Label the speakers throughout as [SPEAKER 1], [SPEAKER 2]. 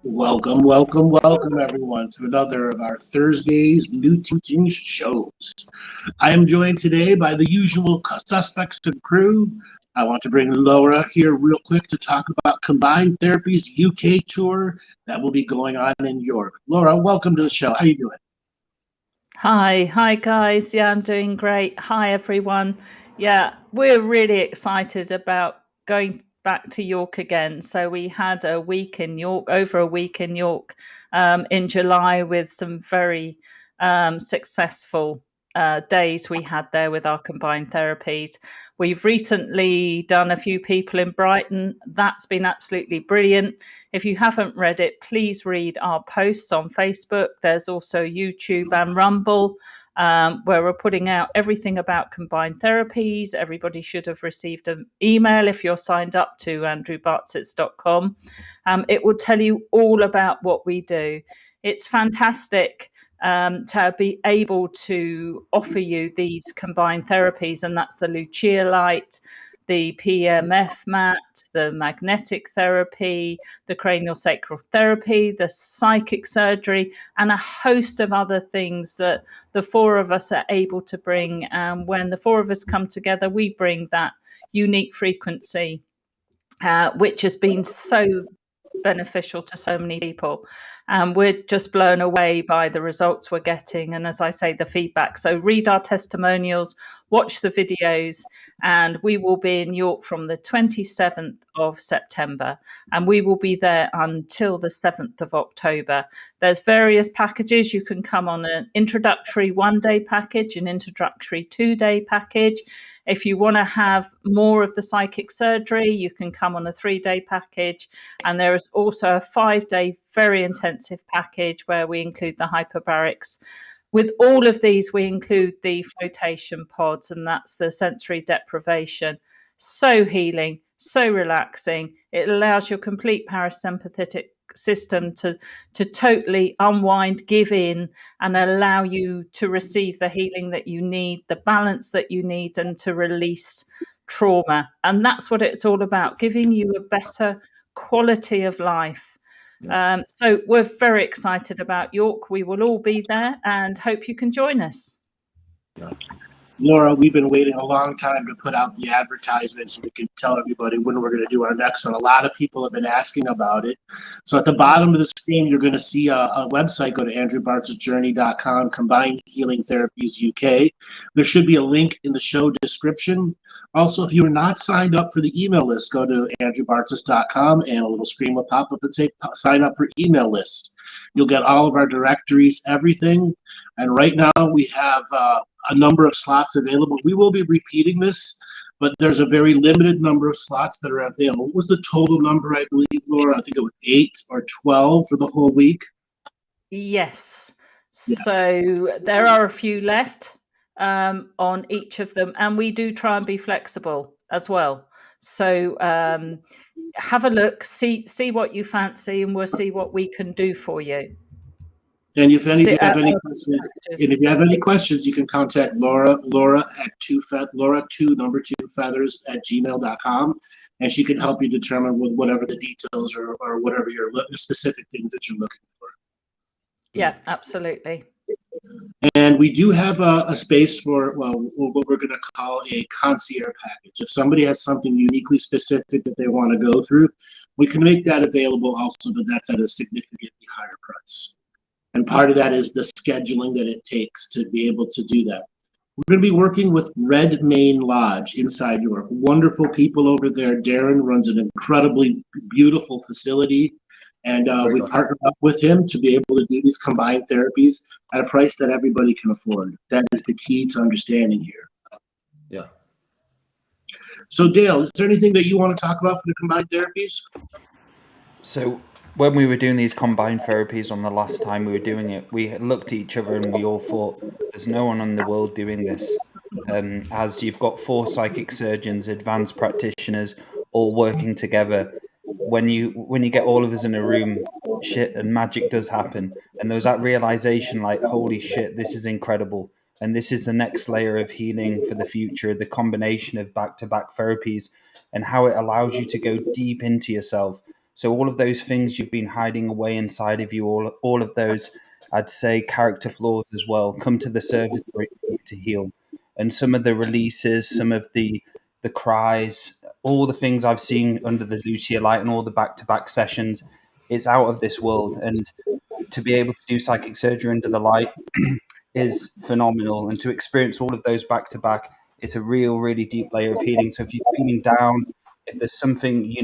[SPEAKER 1] Welcome, everyone, to another of our Thursdays New Teaching shows. I am joined today by the usual suspects and crew. I want to bring Laura here real quick to talk about Combined Therapies UK tour that will be going on in York. Laura, welcome to the show. How are you doing?
[SPEAKER 2] Hi guys. Yeah, I'm doing great. Hi everyone. Yeah, we're really excited about going back to York again. So we had a week in York, over a week in York in July with some very successful days we had there with our combined therapies. We've recently done a few people in Brighton. That's been absolutely brilliant. If you haven't read it, please read our posts on Facebook. There's also YouTube and Rumble, where we're putting out everything about combined therapies. Everybody should have received an email if you're signed up to andrewbartzis.com. It will tell you all about what we do. It's fantastic to be able to offer you these combined therapies, and that's the Lucia light, the PMF mat, the magnetic therapy, the cranial sacral therapy, the psychic surgery, and a host of other things that the four of us are able to bring. And when the four of us come together, we bring that unique frequency, which has been so beneficial to so many people. And we're just blown away by the results we're getting. And as I say, the feedback. So read our testimonials, watch the videos, and we will be in York from the 27th of September. And we will be there until the 7th of October. There's various packages. You can come on an introductory 1-day package, an introductory 2-day package. If you want to have more of the psychic surgery, you can come on a 3-day package. And there is also a 5-day, very intensive package where we include the hyperbarics. With all of these, we include the flotation pods, and that's the sensory deprivation. So healing, so relaxing. It allows your complete parasympathetic system to totally unwind, give in, and allow you to receive the healing that you need, the balance that you need, and to release trauma. And that's what it's all about, giving you a better quality of life. So we're very excited about York. We will all be there and hope you can join us.
[SPEAKER 1] Laura, we've been waiting a long time to put out the advertisement so we can tell everybody when we're going to do our next one. A lot of people have been asking about it. So at the bottom of the screen, you're going to see a website. Go to andrewbartzisjourney.com, Combined Healing Therapies UK. There should be a link in the show description. Also, if you are not signed up for the email list, go to andrewbartzis.com and a little screen will pop up and say sign up for email list. You'll get all of our directories, everything. And right now we have a number of slots available. We will be repeating this, but there's a very limited number of slots that are available. What was the total number, I believe, Laura? I think it was 8 or 12 for the whole week.
[SPEAKER 2] Yes. Yeah. So there are a few left on each of them, and we do try and be flexible as well. So have a look, see what you fancy, and we'll see what we can do for you.
[SPEAKER 1] And if you have any questions, you can contact Laura at Laura2feathers@gmail.com, and she can help you determine with whatever the details or whatever your specific things that you're looking for.
[SPEAKER 2] Yeah, absolutely.
[SPEAKER 1] And we do have a space for, well, what we're going to call a concierge package. If somebody has something uniquely specific that they want to go through, we can make that available also, but that's at a significantly higher price. And part of that is the scheduling that it takes to be able to do that. We're going to be working with Red Main Lodge inside York. Wonderful people over there. Darren runs an incredibly beautiful facility. And we partnered up with him to be able to do these combined therapies at a price that everybody can afford. That is the key to understanding here.
[SPEAKER 3] Yeah.
[SPEAKER 1] So Dale, is there anything that you want to talk about for the combined therapies?
[SPEAKER 4] So when we were doing these combined therapies on the last time we were doing it, we looked at each other and we all thought, there's no one in the world doing this. As you've got 4 psychic surgeons, advanced practitioners, all working together. When you get all of us in a room, shit and magic does happen. And there was that realization like, holy shit, this is incredible. And this is the next layer of healing for the future, the combination of back-to-back therapies and how it allows you to go deep into yourself. So all of those things you've been hiding away inside of you, all of those, I'd say, character flaws as well, come to the surface for you to heal. And some of the releases, some of the cries, all the things I've seen under the Lucia light and all the back-to-back sessions, it's out of this world. And to be able to do psychic surgery under the light is phenomenal. And to experience all of those back-to-back, it's a really deep layer of healing. So if you're feeling down, if there's something,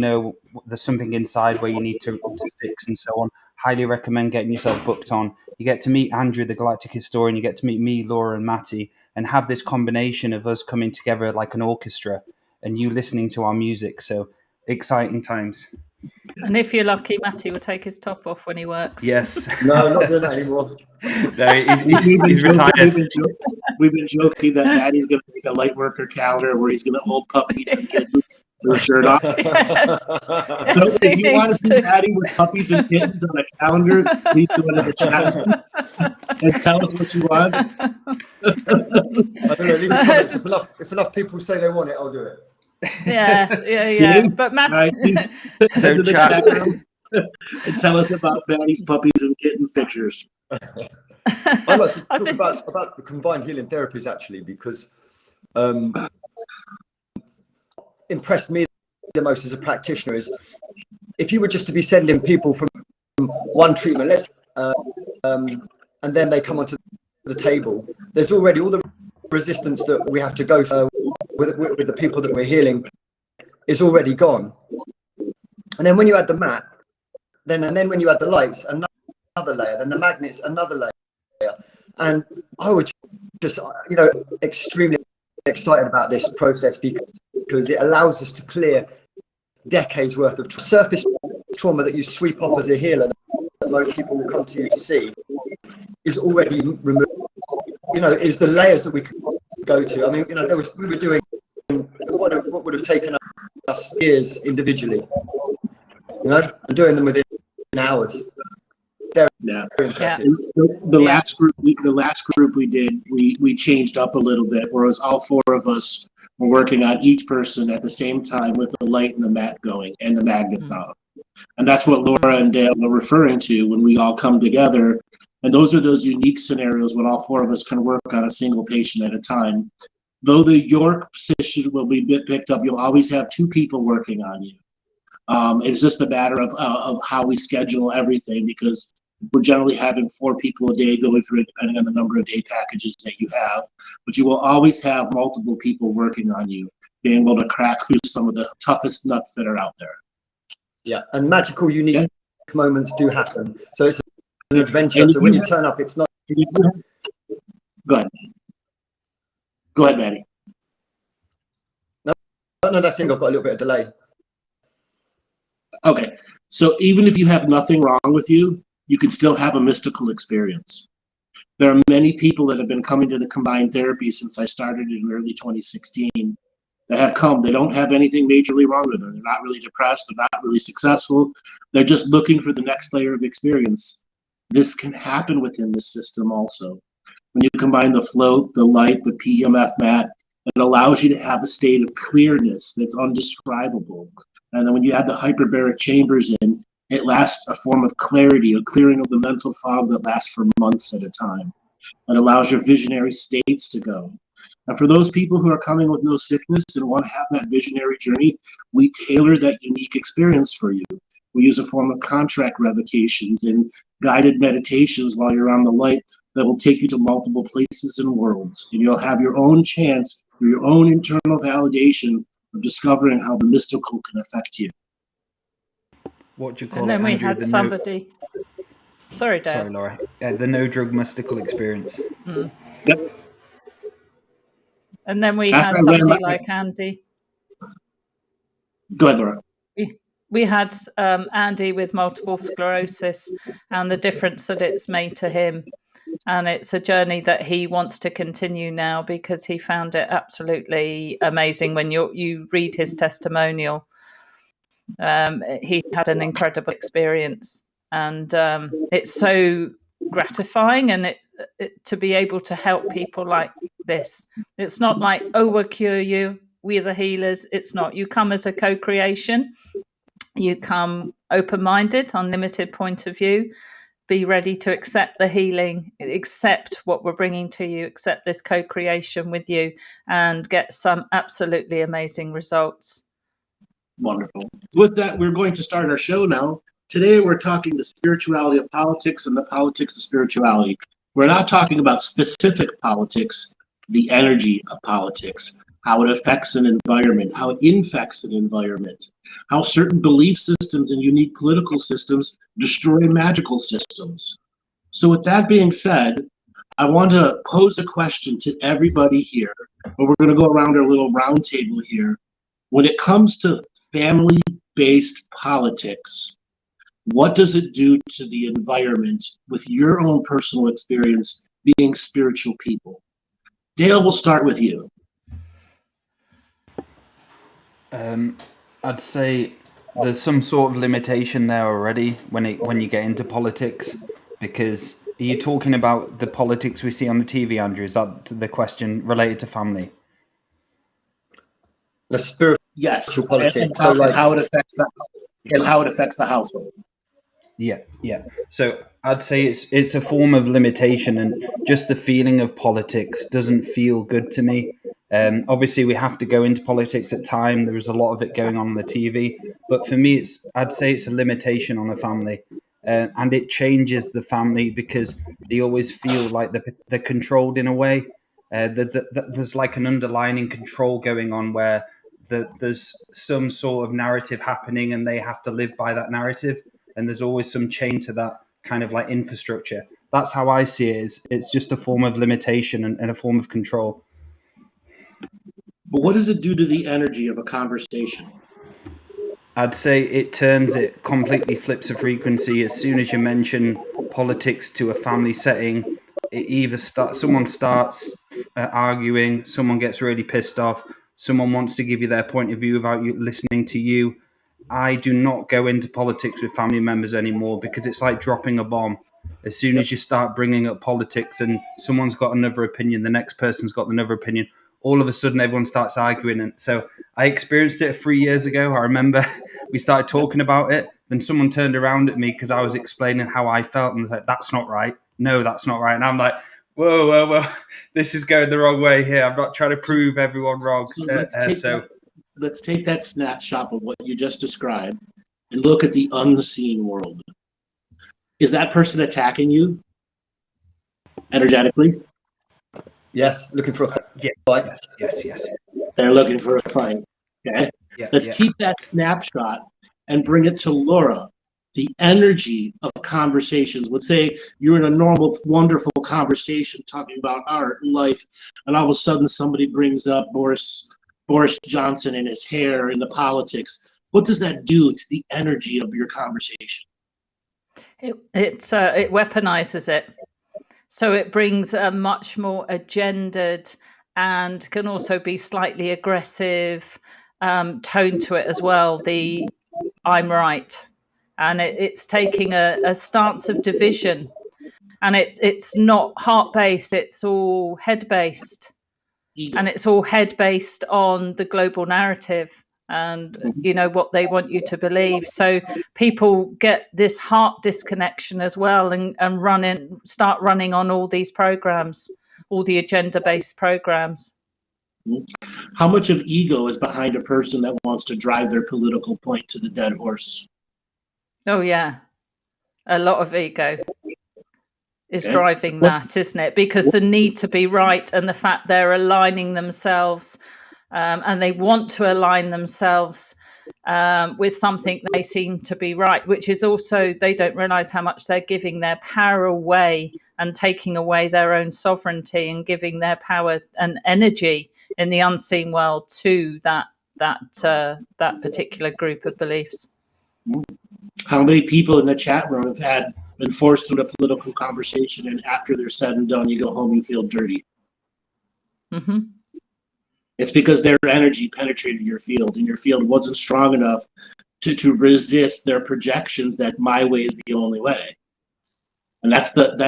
[SPEAKER 4] there's something inside where you need to fix and so on, highly recommend getting yourself booked on. You get to meet Andrew, the Galactic historian, you get to meet me, Laura, and Maty, and have this combination of us coming together like an orchestra and you listening to our music. So exciting times.
[SPEAKER 2] And if you're lucky, Maty will take his top off when he works.
[SPEAKER 4] Yes.
[SPEAKER 3] No, I'm not doing that anymore.
[SPEAKER 4] No, he's retired.
[SPEAKER 1] We've been joking that Maty's going to make a light worker calendar where he's going to hold puppies and kittens with a shirt on.
[SPEAKER 2] Yes.
[SPEAKER 1] So if you want to see Maty with puppies and kittens on a calendar, please do it in the chat and tell us what you want.
[SPEAKER 3] I don't know, leave a comment. If enough people say they want it, I'll do it.
[SPEAKER 2] Yeah. But Matt,
[SPEAKER 1] so chat and tell us about Maty's puppies and kittens pictures.
[SPEAKER 3] I'd like to talk about the combined healing therapies actually, because impressed me the most as a practitioner is if you were just to be sending people from one treatment, and then they come onto the table, there's already all the resistance that we have to go through with the people that we're healing is already gone. And then when you add the mat, and then when you add the lights, another layer, then the magnets, another layer. And I would just, extremely excited about this process because it allows us to clear decades worth of surface trauma that you sweep off as a healer that most people will come to you to see is already removed. Is the layers that we could go to. I mean, we were doing what would have taken us years individually, and doing them within hours. Very impressive.
[SPEAKER 1] The last group we did, we changed up a little bit, whereas all four of us were working on each person at the same time with the light and the mat going and the magnets on. And that's what Laura and Dale were referring to when we all come together. And those are those unique scenarios when all four of us can work on a single patient at a time. Though the York position will be picked up, you'll always have two people working on you. It's just a matter of how we schedule everything, because we're generally having 4 people a day going through it, depending on the number of day packages that you have. But you will always have multiple people working on you, being able to crack through some of the toughest nuts that are out there.
[SPEAKER 3] Yeah, and magical, unique moments do happen. So it's an adventure. So when you turn up, it's not.
[SPEAKER 1] Go ahead, Maty.
[SPEAKER 3] No, that's it. I've got a little bit of delay.
[SPEAKER 1] Okay, so even if you have nothing wrong with you, you can still have a mystical experience. There are many people that have been coming to the combined therapy since I started in early 2016 that have come. They don't have anything majorly wrong with them. They're not really depressed. They're not really successful. They're just looking for the next layer of experience. This can happen within the system also. When you combine the float, the light, the PEMF mat, it allows you to have a state of clearness that's undescribable. And then when you add the hyperbaric chambers in, it lasts a form of clarity, a clearing of the mental fog that lasts for months at a time. It allows your visionary states to go. And for those people who are coming with no sickness and want to have that visionary journey, we tailor that unique experience for you. We use a form of contract revocations and guided meditations while you're on the light that will take you to multiple places and worlds. And you'll have your own chance for your own internal validation of discovering how the mystical can affect you.
[SPEAKER 4] What do you call
[SPEAKER 2] and then
[SPEAKER 4] it,
[SPEAKER 2] we
[SPEAKER 4] Andrew?
[SPEAKER 2] had somebody. Sorry, Dale.
[SPEAKER 4] Sorry, Laura. The no drug mystical experience.
[SPEAKER 1] Yep.
[SPEAKER 2] And then we had somebody like Andy.
[SPEAKER 1] Go ahead, Laura.
[SPEAKER 2] We had Andy with multiple sclerosis and the difference that it's made to him. And it's a journey that he wants to continue now because he found it absolutely amazing. When you read his testimonial, he had an incredible experience. And it's so gratifying and to be able to help people like this. It's not like, oh, we'll cure you, we're the healers. It's not. You come as a co-creation. You come open-minded, unlimited point of view, be ready to accept the healing, accept what we're bringing to you, accept this co-creation with you, and get some absolutely amazing results.
[SPEAKER 1] Wonderful. With that, we're going to start our show now. Today, we're talking the spirituality of politics and the politics of spirituality. We're not talking about specific politics, the energy of politics, how it affects an environment, how it infects an environment, how certain belief systems and unique political systems destroy magical systems. So with that being said, I want to pose a question to everybody here, but we're going to go around our little round table here. When it comes to family-based politics, what does it do to the environment with your own personal experience being spiritual people? Dale, we'll start with you.
[SPEAKER 4] I'd say there's some sort of limitation there already when you get into politics, because are you talking about the politics we see on the TV, Andrew? Is that the question related to family?
[SPEAKER 3] The spiritual politics.
[SPEAKER 1] And how it affects the household.
[SPEAKER 4] Yeah. So I'd say it's a form of limitation, and just the feeling of politics doesn't feel good to me. Obviously, we have to go into politics at time. There is a lot of it going on the TV, but for me, I'd say it's a limitation on a family, and it changes the family because they always feel like they're controlled in a way. There's like an underlying control going on where there's some sort of narrative happening, and they have to live by that narrative. And there's always some chain to that kind of like infrastructure. That's how I see it. It's just a form of limitation and a form of control.
[SPEAKER 1] But what does it do to the energy of a conversation?
[SPEAKER 4] I'd say it completely flips a frequency. As soon as you mention politics to a family setting, it either someone starts arguing, someone gets really pissed off, someone wants to give you their point of view without you listening to you. I do not go into politics with family members anymore because it's like dropping a bomb. As soon as you start bringing up politics and someone's got another opinion, the next person's got another opinion, all of a sudden everyone starts arguing. And so I experienced it 3 years ago. I remember we started talking about it. Then someone turned around at me because I was explaining how I felt and like, that's not right. No, that's not right. And I'm like, whoa, this is going the wrong way here. I'm not trying to prove everyone wrong.
[SPEAKER 1] Let's take that snapshot of what you just described and look at the unseen world. Is that person attacking you energetically?
[SPEAKER 3] Yes, looking for a fight.
[SPEAKER 4] Yes.
[SPEAKER 1] They're looking for a fight. Okay. Let's keep that snapshot and bring it to Laura. The energy of conversations. Let's say you're in a normal, wonderful conversation talking about art and life, and all of a sudden somebody brings up Boris Johnson and his hair and the politics. What does that do to the energy of your conversation?
[SPEAKER 2] It weaponizes it. So it brings a much more agendaed and can also be slightly aggressive tone to it as well. The I'm right. And it's taking a stance of division. And it's not heart-based, it's all head-based. Ego. And it's all head-based on the global narrative and, what they want you to believe. So people get this heart disconnection as well and start running on all these programs, all the agenda-based programs.
[SPEAKER 1] How much of ego is behind a person that wants to drive their political point to the dead horse?
[SPEAKER 2] Oh, yeah. A lot of ego is driving that, isn't it? Because the need to be right and the fact they're aligning themselves and they want to align themselves with something they seem to be right, which is also, they don't realize how much they're giving their power away and taking away their own sovereignty and giving their power and energy in the unseen world to that particular group of beliefs.
[SPEAKER 1] How many people in the chat room have been forced into a political conversation, and after they're said and done, you go home, you feel dirty?
[SPEAKER 2] Mm-hmm.
[SPEAKER 1] It's because their energy penetrated your field, and your field wasn't strong enough to resist their projections that my way is the only way. And that's the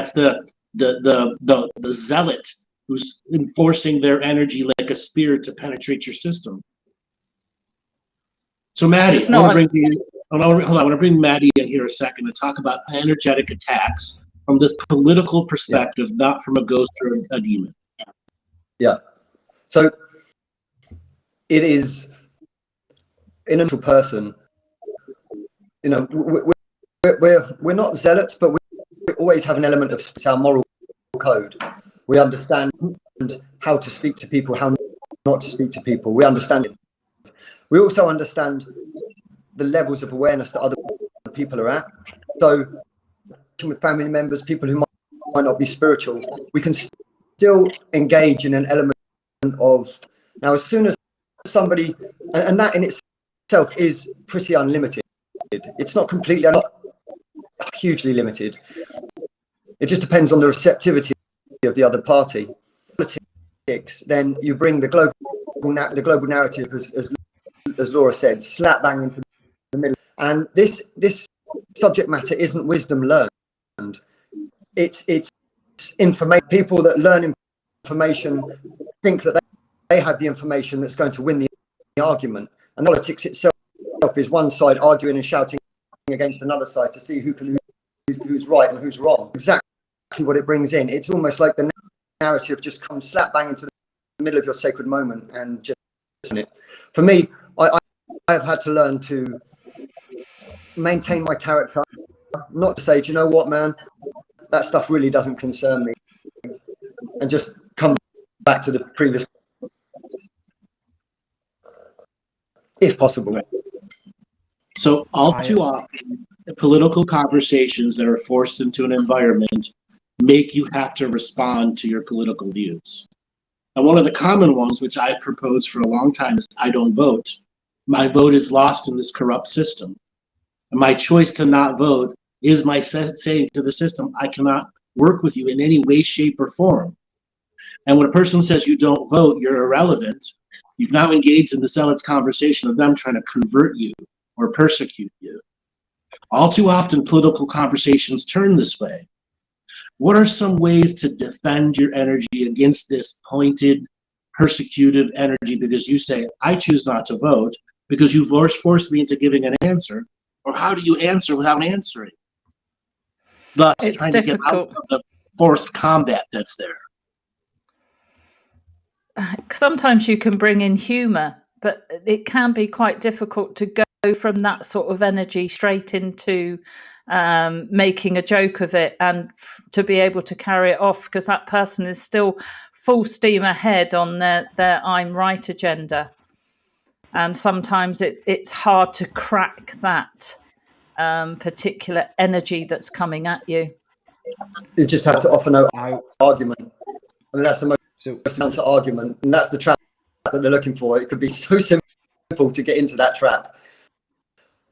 [SPEAKER 1] zealot who's enforcing their energy like a spear to penetrate your system. So, Maty, hold on, I want to bring Maty in here a second to talk about energetic attacks from this political perspective, not from a ghost or a demon.
[SPEAKER 3] Yeah. So it is in a person, you know, we're not zealots, but we always have an element of our moral code. We understand how to speak to people, how not to speak to people. We understand it. We also understand the levels of awareness that other people are at. So with family members, people who might not be spiritual, we can still engage in an element of, now as soon as somebody, and that in itself is pretty unlimited. It's not completely, not hugely limited. It just depends on the receptivity of the other party. Politics, then you bring the global narrative, as Laura said, slap bang into the middle. And this subject matter isn't wisdom learned. It's information. People that learn information think that they have the information that's going to win the argument. And politics itself is one side arguing and shouting against another side to see who's right and who's wrong. Exactly what it brings in. It's almost like the narrative just comes slap bang into the middle of your sacred moment and just it. For me, I have had to learn to maintain my character, not to say, do you know what, man, that stuff really doesn't concern me, and just come back to the previous, if possible.
[SPEAKER 1] So all too often, the political conversations that are forced into an environment make you have to respond to your political views. And one of the common ones, which I proposed for a long time, is I don't vote. My vote is lost in this corrupt system. And my choice to not vote is my saying to the system, I cannot work with you in any way, shape, or form. And when a person says you don't vote, you're irrelevant, you've now engaged in the zealot's conversation of them trying to convert you or persecute you. All too often, political conversations turn this way. What are some ways to defend your energy against this pointed, persecutive energy? Because you say, I choose not to vote because you forced me into giving an answer. Or how do you answer without answering? Thus,
[SPEAKER 2] It's
[SPEAKER 1] trying
[SPEAKER 2] difficult.
[SPEAKER 1] to get out of the forced combat that's there.
[SPEAKER 2] Sometimes you can bring in humor, but it can be quite difficult to go from that sort of energy straight into making a joke of it and to be able to carry it off, because that person is still full steam ahead on their I'm right agenda. And sometimes it's hard to crack that particular energy that's coming at you.
[SPEAKER 3] You just have to offer no argument. I mean, that's the most counter argument, and that's the trap that they're looking for. It could be so simple to get into that trap,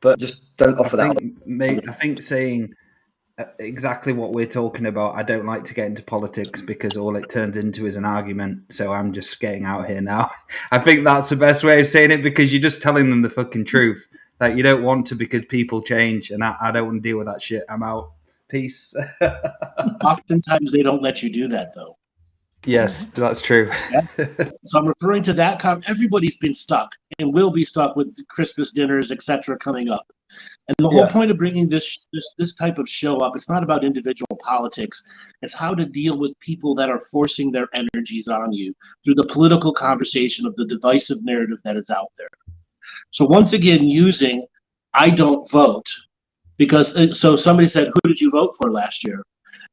[SPEAKER 3] but just don't offer that.
[SPEAKER 4] I think saying exactly what we're talking about, I don't like to get into politics because all it turns into is an argument, so I'm just getting out here now. I think that's the best way of saying it, because you're just telling them the fucking truth. Like, you don't want to, because people change, and I don't want to deal with that shit. I'm out. Peace.
[SPEAKER 1] Oftentimes they don't let you do that, though.
[SPEAKER 4] Yes, that's true.
[SPEAKER 1] Yeah. So I'm referring to that. Everybody's been stuck and will be stuck with Christmas dinners, etc., coming up. And the whole point of bringing this type of show up, it's not about individual politics. It's how to deal with people that are forcing their energies on you through the political conversation of the divisive narrative that is out there. So once again, using I don't vote, because so somebody said, who did you vote for last year?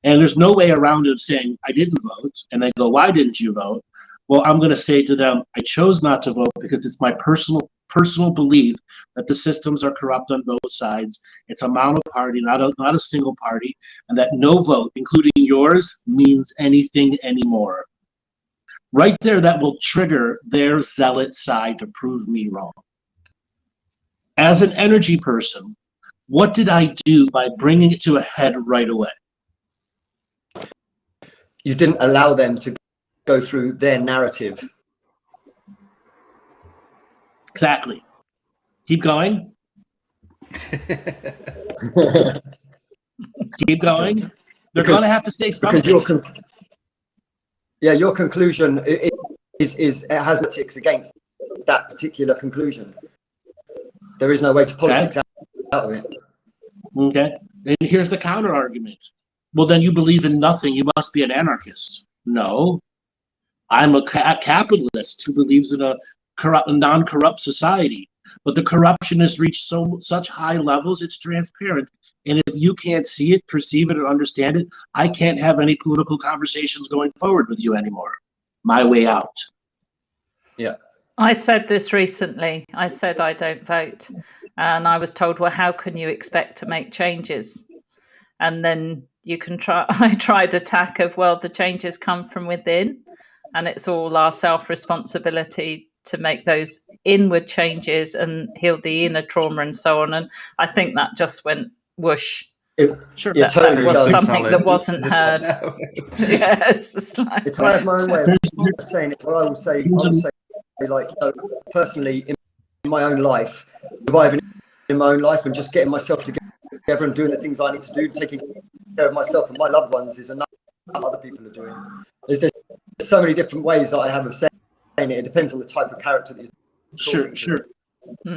[SPEAKER 1] And there's no way around it of saying I didn't vote, and they go, why didn't you vote? Well, I'm going to say to them, I chose not to vote because it's my personal belief that the systems are corrupt on both sides. It's a mono party, not a single party, and that no vote, including yours, means anything anymore. Right there, that will trigger their zealot side to prove me wrong. As an energy person, what did I do by bringing it to a head right away?
[SPEAKER 3] You didn't allow them to go through their narrative.
[SPEAKER 1] Exactly. Keep going. Keep going. They're going to have to say something.
[SPEAKER 3] Because your conclusion is it has politics against that particular conclusion. There is no way to politics out of it.
[SPEAKER 1] Okay. And here's the counter argument. Well, then you believe in nothing. You must be an anarchist. No, I'm a capitalist who believes in a non-corrupt society. But the corruption has reached such high levels, it's transparent. And if you can't see it, perceive it, or understand it, I can't have any political conversations going forward with you anymore. My way out.
[SPEAKER 3] Yeah.
[SPEAKER 2] I said this recently. I said I don't vote. And I was told, well, how can you expect to make changes? And then you can I tried attack of, well, the changes come from within, and it's all our self-responsibility to make those inward changes and heal the inner trauma and so on. And I think that just went whoosh.
[SPEAKER 1] Sure.
[SPEAKER 3] Yeah, totally.
[SPEAKER 2] That was
[SPEAKER 3] does.
[SPEAKER 2] something that wasn't heard. Yes, it's like,
[SPEAKER 3] It's I have my own way of saying it. What I will say, like, personally, in my own life, surviving in my own life and just getting myself together and doing the things I need to do, taking care of myself and my loved ones is enough. Other people are doing. There's so many different ways that I have of saying it. It depends on the type of character that you're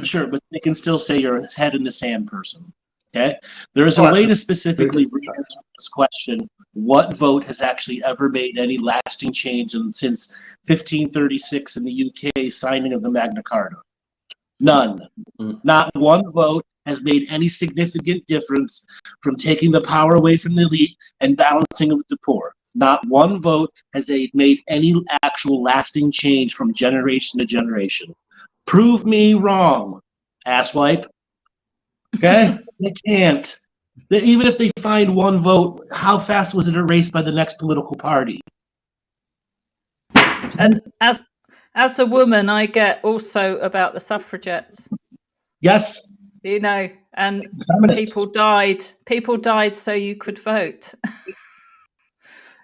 [SPEAKER 1] Sure, but they can still say you're a head in the sand person. Okay, there is a way to specifically answer this question: what vote has actually ever made any lasting change since 1536 in the UK signing of the Magna Carta? None. Not one vote has made any significant difference from taking the power away from the elite and balancing it with the poor. Not one vote has made any actual lasting change from generation to generation. Prove me wrong, asswipe. Okay? They can't. Even if they find one vote, how fast was it erased by the next political party?
[SPEAKER 2] and as a woman, I get also about the suffragettes.
[SPEAKER 1] Yes.
[SPEAKER 2] You know, and
[SPEAKER 1] Feminists.
[SPEAKER 2] people died so you could vote.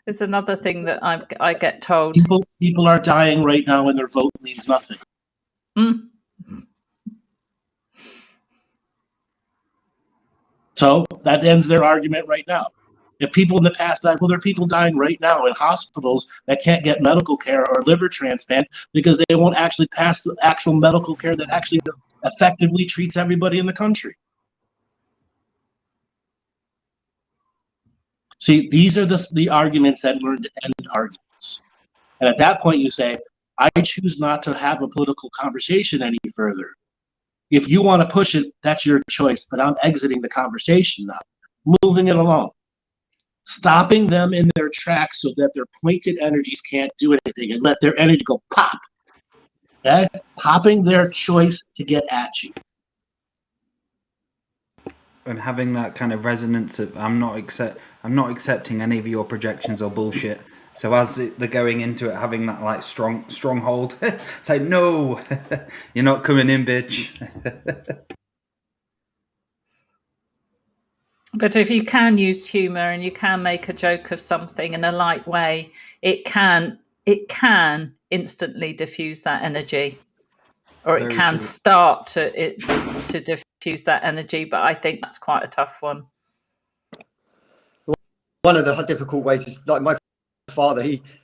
[SPEAKER 2] It's another thing that I get told.
[SPEAKER 1] People are dying right now and their vote means nothing.
[SPEAKER 2] Mm.
[SPEAKER 1] So that ends their argument right now. If people in the past died, well, there are people dying right now in hospitals that can't get medical care or liver transplant because they won't actually pass the actual medical care that actually effectively treats everybody in the country. See, these are the arguments that learn to end arguments. And at that point, you say, I choose not to have a political conversation any further. If you want to push it, that's your choice, but I'm exiting the conversation now, moving it along. Stopping them in their tracks so that their pointed energies can't do anything and let their energy go pop. Okay? Popping their choice to get at you.
[SPEAKER 4] And having that kind of resonance of I'm not accepting any of your projections or bullshit. So as they're going into it, having that like stronghold, say no, you're not coming in, bitch.
[SPEAKER 2] But if you can use humor and you can make a joke of something in a light way, it can instantly diffuse that energy, or it can start to diffuse that energy. But I think that's quite a tough one.
[SPEAKER 3] One of the difficult ways is like my father.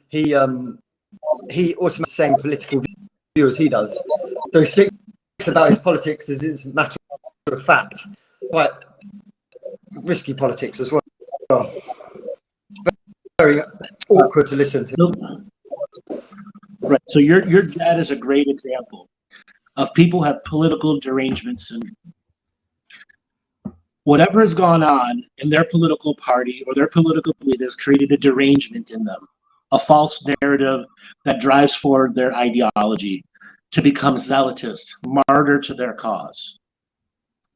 [SPEAKER 3] He automatically saying political view as he does. So he speaks about his politics as it's a matter of fact. Quite risky politics as well. Very awkward to listen to.
[SPEAKER 1] Right. So your dad is a great example of people have political derangements and whatever has gone on in their political party or their political belief has created a derangement in them, a false narrative that drives forward their ideology to become zealotist, martyr to their cause.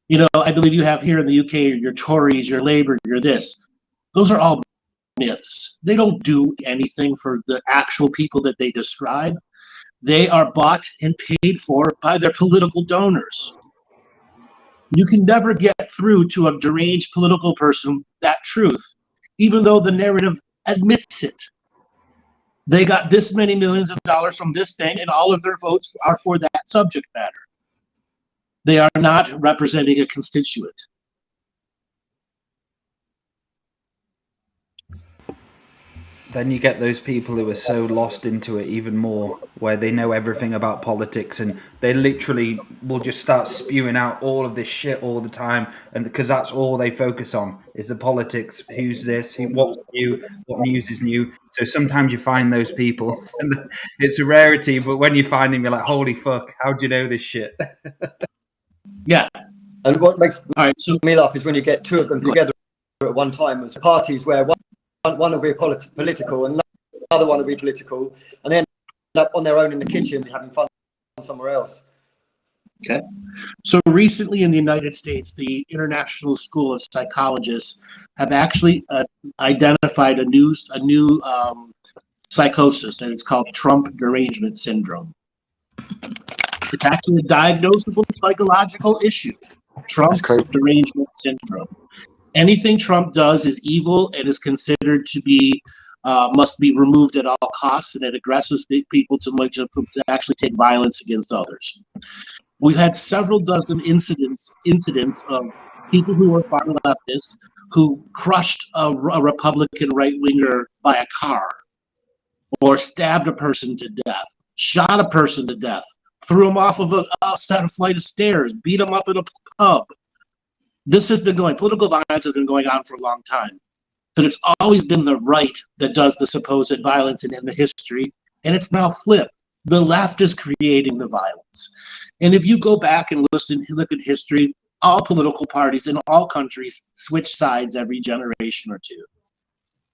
[SPEAKER 1] You know, I believe you have here in the UK, your Tories, your Labour, your this. Those are all myths. They don't do anything for the actual people that they describe. They are bought and paid for by their political donors. You can never get through to a deranged political person that truth, even though the narrative admits it. They got this many millions of dollars from this thing, and all of their votes are for that subject matter. They are not representing a constituent.
[SPEAKER 4] then you get those people who are so lost into it even more, where they know everything about politics and they literally will just start spewing out all of this shit all the time, and because that's all they focus on is the politics. Who's this? What's new? What news is new? So sometimes you find those people, and it's a rarity. But when you find them, you're like, "Holy fuck! How do you know this shit?"
[SPEAKER 1] Yeah.
[SPEAKER 3] And what makes
[SPEAKER 1] so
[SPEAKER 3] me laugh is when you get two of them together at one time as parties where one will be political and another one will be political, and then end up on their own in the kitchen having fun somewhere else.
[SPEAKER 1] Okay. So recently in the United States, the International School of Psychologists have actually identified a new psychosis, and it's called Trump derangement syndrome. It's actually a diagnosable psychological issue. Trump derangement syndrome. Anything Trump does is evil and is considered to be must be removed at all costs, and it aggresses people to actually take violence against others. We've had several dozen incidents of people who were far leftists who crushed a Republican right-winger by a car, or stabbed a person to death, shot a person to death, threw him off of a flight of stairs, beat him up in a pub. This has been political violence has been going on for a long time, but it's always been the right that does the supposed violence in the history, and it's now flipped. The left is creating the violence. And if you go back and look at history, all political parties in all countries switch sides every generation or two.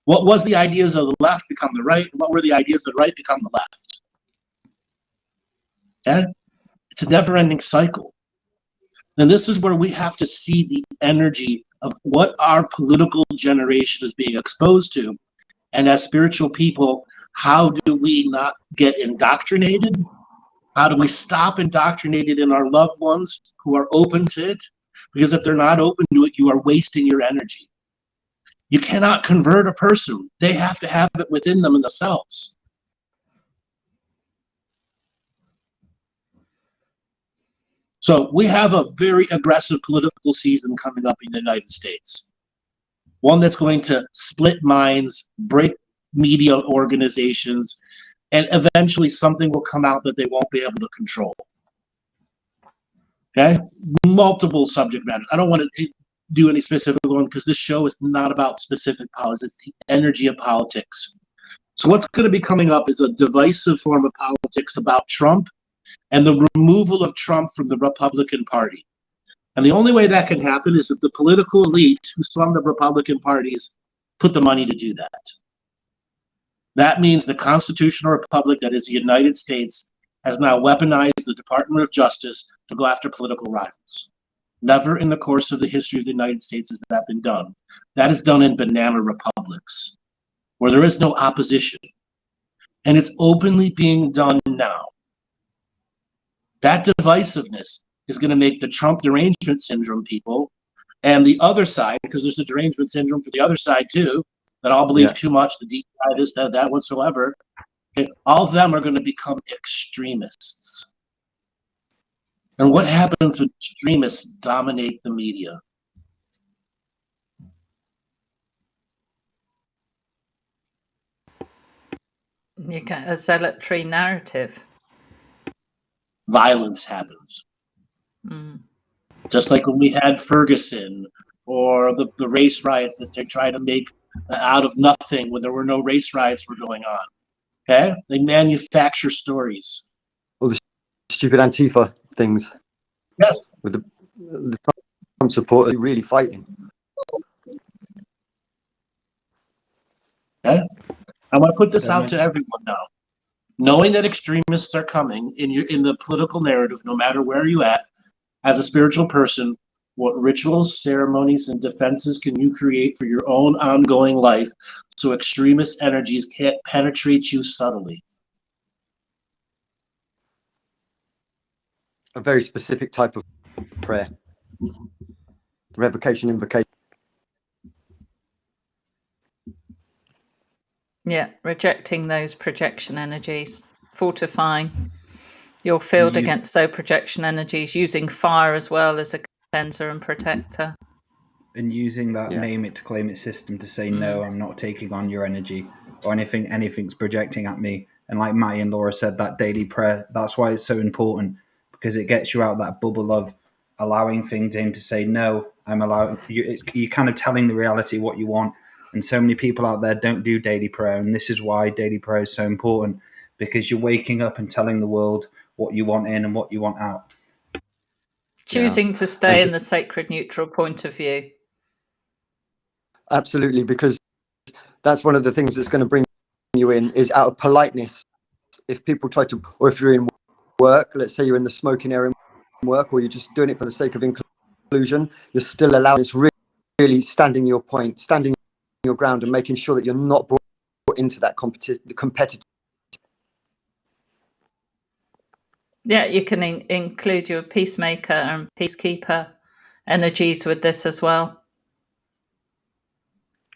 [SPEAKER 1] What was the ideas of the left become the right? What were the ideas of the right become the left? Okay? It's a never-ending cycle. And this is where we have to see the energy of what our political generation is being exposed to. And as spiritual people, how do we not get indoctrinated? How do we stop indoctrinated in our loved ones who are open to it? Because if they're not open to it, you are wasting your energy. You cannot convert a person. They have to have it within them and themselves. So we have a very aggressive political season coming up in the United States. One that's going to split minds, break media organizations, and eventually something will come out that they won't be able to control. Okay? Multiple subject matters. I don't want to do any specific one because this show is not about specific politics. It's the energy of politics. So what's going to be coming up is a divisive form of politics about Trump and the removal of Trump from the Republican Party. And the only way that can happen is if the political elite who slum the Republican parties put the money to do that. That means the constitutional republic that is the United States has now weaponized the Department of Justice to go after political rivals. Never in the course of the history of the United States has that been done. That is done in banana republics, where there is no opposition. And it's openly being done now. That divisiveness is going to make the Trump derangement syndrome people and the other side, because there's a derangement syndrome for the other side too, that all believe too much, the DEI, this, that whatsoever. Okay, all of them are going to become extremists. And what happens when extremists dominate the media?
[SPEAKER 2] You get a zealotry narrative.
[SPEAKER 1] Violence happens. Just like when we had Ferguson or the race riots that they tried to make out of nothing when there were no race riots were going on. Okay? They manufacture stories.
[SPEAKER 3] All the stupid Antifa things.
[SPEAKER 1] Yes.
[SPEAKER 3] With the Trump supporters really fighting.
[SPEAKER 1] Okay? I want to put this out to everyone now. Knowing that extremists are coming in the political narrative, no matter where you're at, as a spiritual person, what rituals, ceremonies, and defenses can you create for your own ongoing life so extremist energies can't penetrate you subtly?
[SPEAKER 3] A very specific type of prayer. Revocation, invocation.
[SPEAKER 2] Yeah, rejecting those projection energies, fortifying your field against those projection energies, using fire as well as a cleanser and protector.
[SPEAKER 4] And using that
[SPEAKER 3] Yeah.
[SPEAKER 4] name it to claim it system to say, no, I'm not taking on your energy or anything's projecting at me. And like Maty and Laura said, that daily prayer, that's why it's so important, because it gets you out that bubble of allowing things in to say, no, I'm allowing you. You're kind of telling the reality what you want. And so many people out there don't do daily prayer. And this is why daily prayer is so important, because you're waking up and telling the world what you want in and what you want out.
[SPEAKER 2] Choosing to stay in the sacred neutral point of view.
[SPEAKER 3] Absolutely, because that's one of the things that's going to bring you in, is out of politeness. If people try to, or if you're in work, let's say you're in the smoking area in work, or you're just doing it for the sake of inclusion, you're still allowing, it's really standing your point, standing your ground, and making sure that you're not brought into that competitive.
[SPEAKER 2] Yeah, you can include your peacemaker and peacekeeper energies with this as well.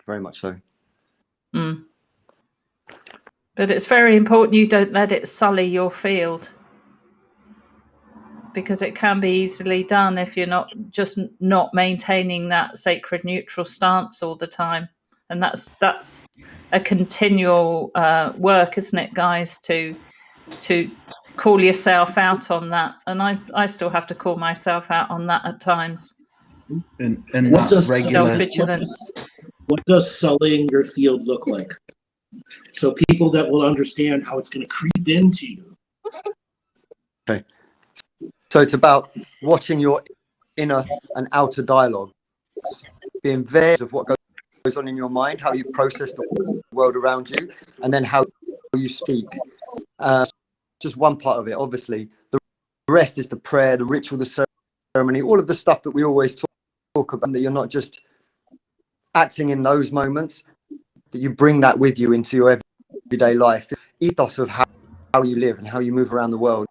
[SPEAKER 3] Very much so.
[SPEAKER 2] Mm. But it's very important you don't let it sully your field, because it can be easily done if you're not maintaining that sacred neutral stance all the time. And that's a continual work, isn't it, guys, to call yourself out on that. And I still have to call myself out on that at times.
[SPEAKER 4] And
[SPEAKER 1] What does
[SPEAKER 2] self-vigilance.
[SPEAKER 1] What does sullying your field look like? So people that will understand how it's going to creep into you.
[SPEAKER 3] Okay. So it's about watching your inner and outer dialogues, being aware of what goes on in your mind, how you process the world around you, and then how you speak. Just one part of it, obviously. The rest is the prayer, the ritual, the ceremony, all of the stuff that we always talk about, that you're not just acting in those moments, that you bring that with you into your everyday life, the ethos of how you live and how you move around the world.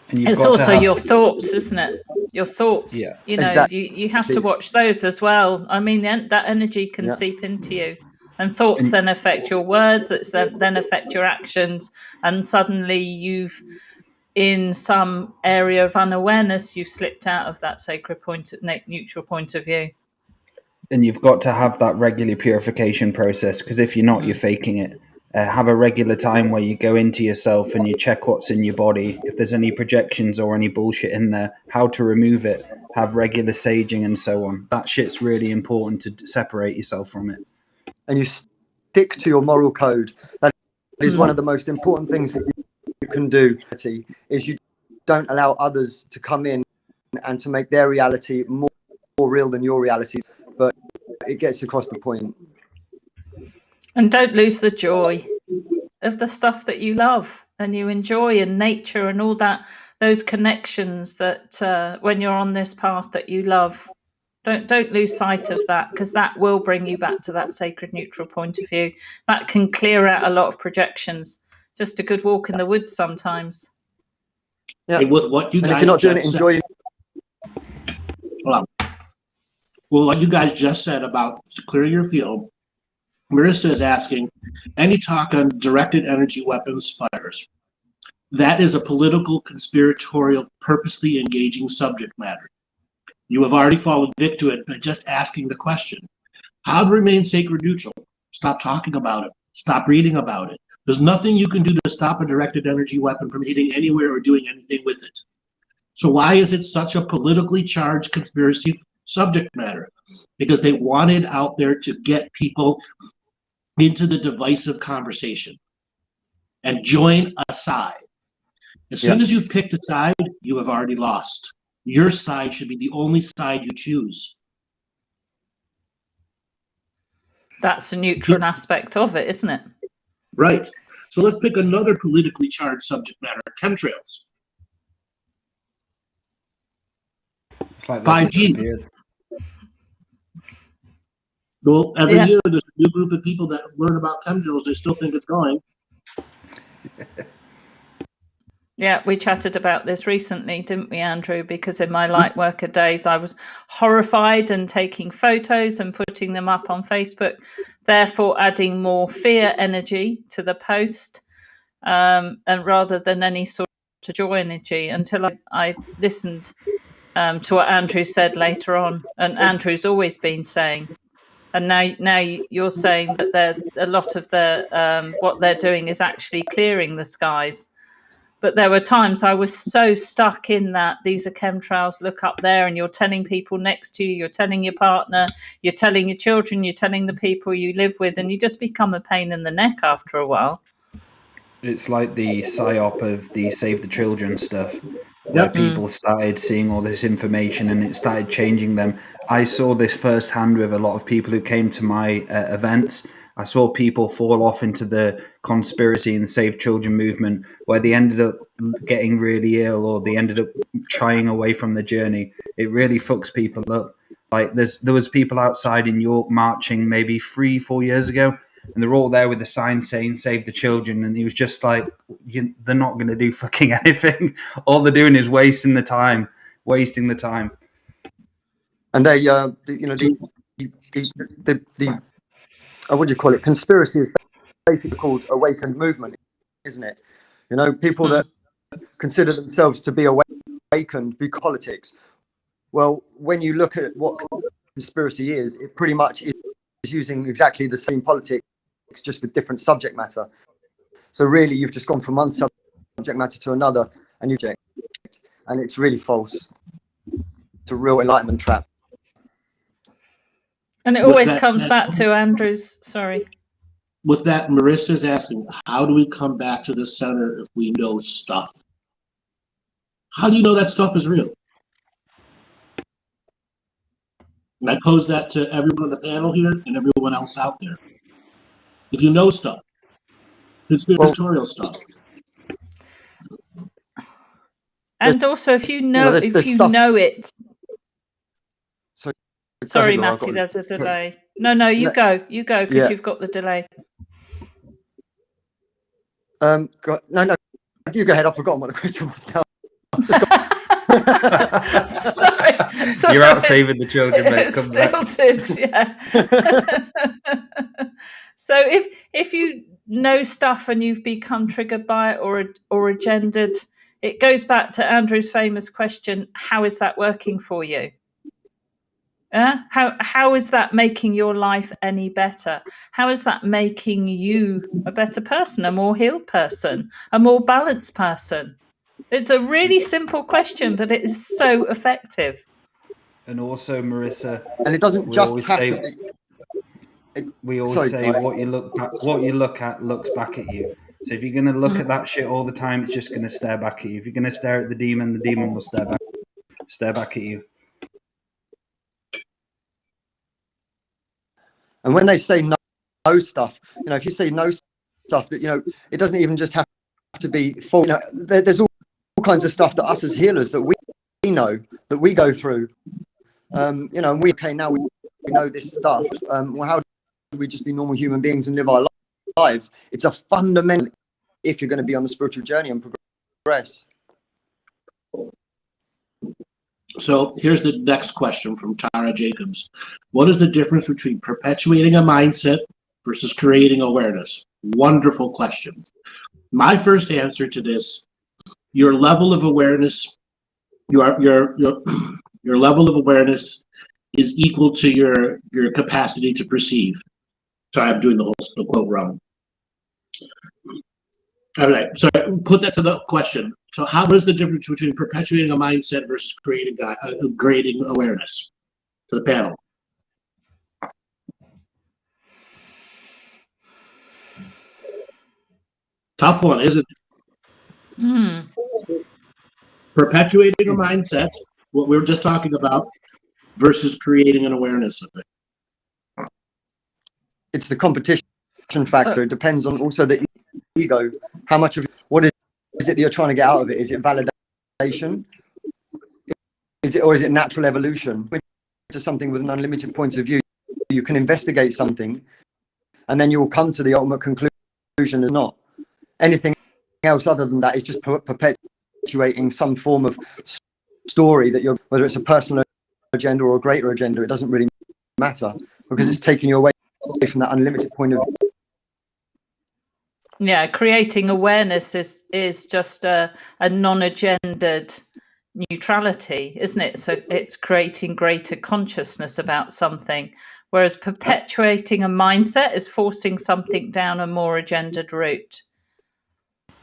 [SPEAKER 4] And
[SPEAKER 2] it's also your thoughts, isn't it? Your thoughts.
[SPEAKER 4] Yeah,
[SPEAKER 2] you know,
[SPEAKER 3] exactly.
[SPEAKER 2] you have to watch those as well. I mean, that energy can seep into you, and thoughts then affect your words. It's then affect your actions, and suddenly you've, in some area of unawareness, you've slipped out of that sacred neutral point of view.
[SPEAKER 4] And you've got to have that regular purification process, because if you're not, you're faking it. Have a regular time where you go into yourself and you check what's in your body. If there's any projections or any bullshit in there, how to remove it. Have regular saging and so on. That shit's really important to separate yourself from it.
[SPEAKER 3] And you stick to your moral code. That is one of the most important things that you can do, is you don't allow others to come in and to make their reality more real than your reality, but it gets across the point.
[SPEAKER 2] And don't lose the joy of the stuff that you love and you enjoy, and nature and all that, those connections that when you're on this path that you love. Don't lose sight of that, because that will bring you back to that sacred neutral point of view. That can clear out a lot of projections. Just a good walk in the woods sometimes.
[SPEAKER 3] Yeah.
[SPEAKER 1] Hey, with what you guys,
[SPEAKER 3] if you're not doing it, enjoy.
[SPEAKER 1] Well, what you guys just said about clearing your field, Marissa is asking, any talk on directed energy weapons fires? That is a political, conspiratorial, purposely engaging subject matter. You have already fallen victim to it by just asking the question. How to remain sacred neutral? Stop talking about it. Stop reading about it. There's nothing you can do to stop a directed energy weapon from hitting anywhere or doing anything with it. So why is it such a politically charged conspiracy subject matter? Because they wanted out there to get people into the divisive conversation and join a side. As soon as you've picked a side, you have already lost. Your side should be the only side you choose.
[SPEAKER 2] That's the neutral aspect of it, isn't it?
[SPEAKER 1] Right. So let's pick another politically charged subject matter, chemtrails.
[SPEAKER 4] It's like
[SPEAKER 1] 5G. Well, every year there's a new group of people that learn about chemtrails. They still think it's going.
[SPEAKER 2] Yeah, we chatted about this recently, didn't we, Andrew? Because in my lightworker days, I was horrified and taking photos and putting them up on Facebook, therefore adding more fear energy to the post, and rather than any sort of joy energy, until I listened to what Andrew said later on, and Andrew's always been saying. And now you're saying that a lot of the what they're doing is actually clearing the skies. But there were times I was so stuck in that these are chemtrails, look up there, and you're telling people next to you, you're telling your partner, you're telling your children, you're telling the people you live with, and you just become a pain in the neck after a while.
[SPEAKER 4] It's like the Psyop of the Save the Children stuff, where people started seeing all this information and it started changing them. I saw this firsthand with a lot of people who came to my events. I saw people fall off into the conspiracy and Save Children movement, where they ended up getting really ill or they ended up shying away from the journey. It really fucks people up. Like there was people outside in York marching maybe 3-4 years ago, and they're all there with a sign saying "Save the Children," and he was just like, "They're not going to do fucking anything. All they're doing is wasting the time."
[SPEAKER 3] And they, what do you call it? Conspiracy is basically called awakened movement, isn't it? People that consider themselves to be awakened because politics. Well, when you look at what conspiracy is, it pretty much is using exactly the same politics, just with different subject matter. So really, you've just gone from one subject matter to another, and and it's really false. It's a real enlightenment trap.
[SPEAKER 2] And it always comes back to Andrew's. Sorry.
[SPEAKER 1] With that, Marissa's asking, how do we come back to the center if we know stuff? How do you know that stuff is real? And I pose that to everyone on the panel here and everyone else out there. If you know stuff, conspiratorial stuff.
[SPEAKER 2] And also, if you know, know it. Sorry, Maty, there's a delay. No, you go, because you've got the delay.
[SPEAKER 3] No, you go ahead. I've forgotten what the question was now.
[SPEAKER 2] Sorry,
[SPEAKER 4] you're out saving the children, mate. Come
[SPEAKER 2] stilted, yeah. So if you know stuff and you've become triggered by it or agendered, it goes back to Andrew's famous question: how is that working for you? How is that making your life any better? How is that making you a better person, a more healed person, a more balanced person? It's a really simple question, but it is so effective.
[SPEAKER 4] And also, Marissa,
[SPEAKER 3] and it doesn't just have to.
[SPEAKER 4] We always say what you look at looks back at you. So if you're going to look at that shit all the time, it's just going to stare back at you. If you're going to stare at the demon will stare back at you.
[SPEAKER 3] And when they say no stuff, if you say no stuff, that it doesn't even just have to be full. There's all kinds of stuff that us as healers that we know, that we go through. And now we know this stuff. Well, how do we just be normal human beings and live our lives? It's a fundamental if you're going to be on the spiritual journey and progress.
[SPEAKER 1] So here's the next question from Tara Jacobs. What is the difference between perpetuating a mindset versus creating awareness? Wonderful question. My first answer to this, your level of awareness, your level of awareness is equal to your capacity to perceive. Sorry, I'm doing the quote wrong. All right, so put that to the question. So what is the difference between perpetuating a mindset versus creating awareness? To the panel. Tough one, isn't it? Perpetuating a mindset, what we were just talking about, versus creating an awareness of it.
[SPEAKER 3] It's the competition factor. It depends on also the ego. How much of what is it that you're trying to get out of it? Is it validation? Is it natural evolution? To something with an unlimited point of view, you can investigate something, and then you will come to the ultimate conclusion. Is not anything else other than that. Is just perpetuating some form of story that whether it's a personal agenda or a greater agenda, it doesn't really matter because it's taking you away from that unlimited point of view.
[SPEAKER 2] Yeah, creating awareness is just a non-agendered neutrality, isn't it? So it's creating greater consciousness about something, whereas perpetuating a mindset is forcing something down a more agendaed route.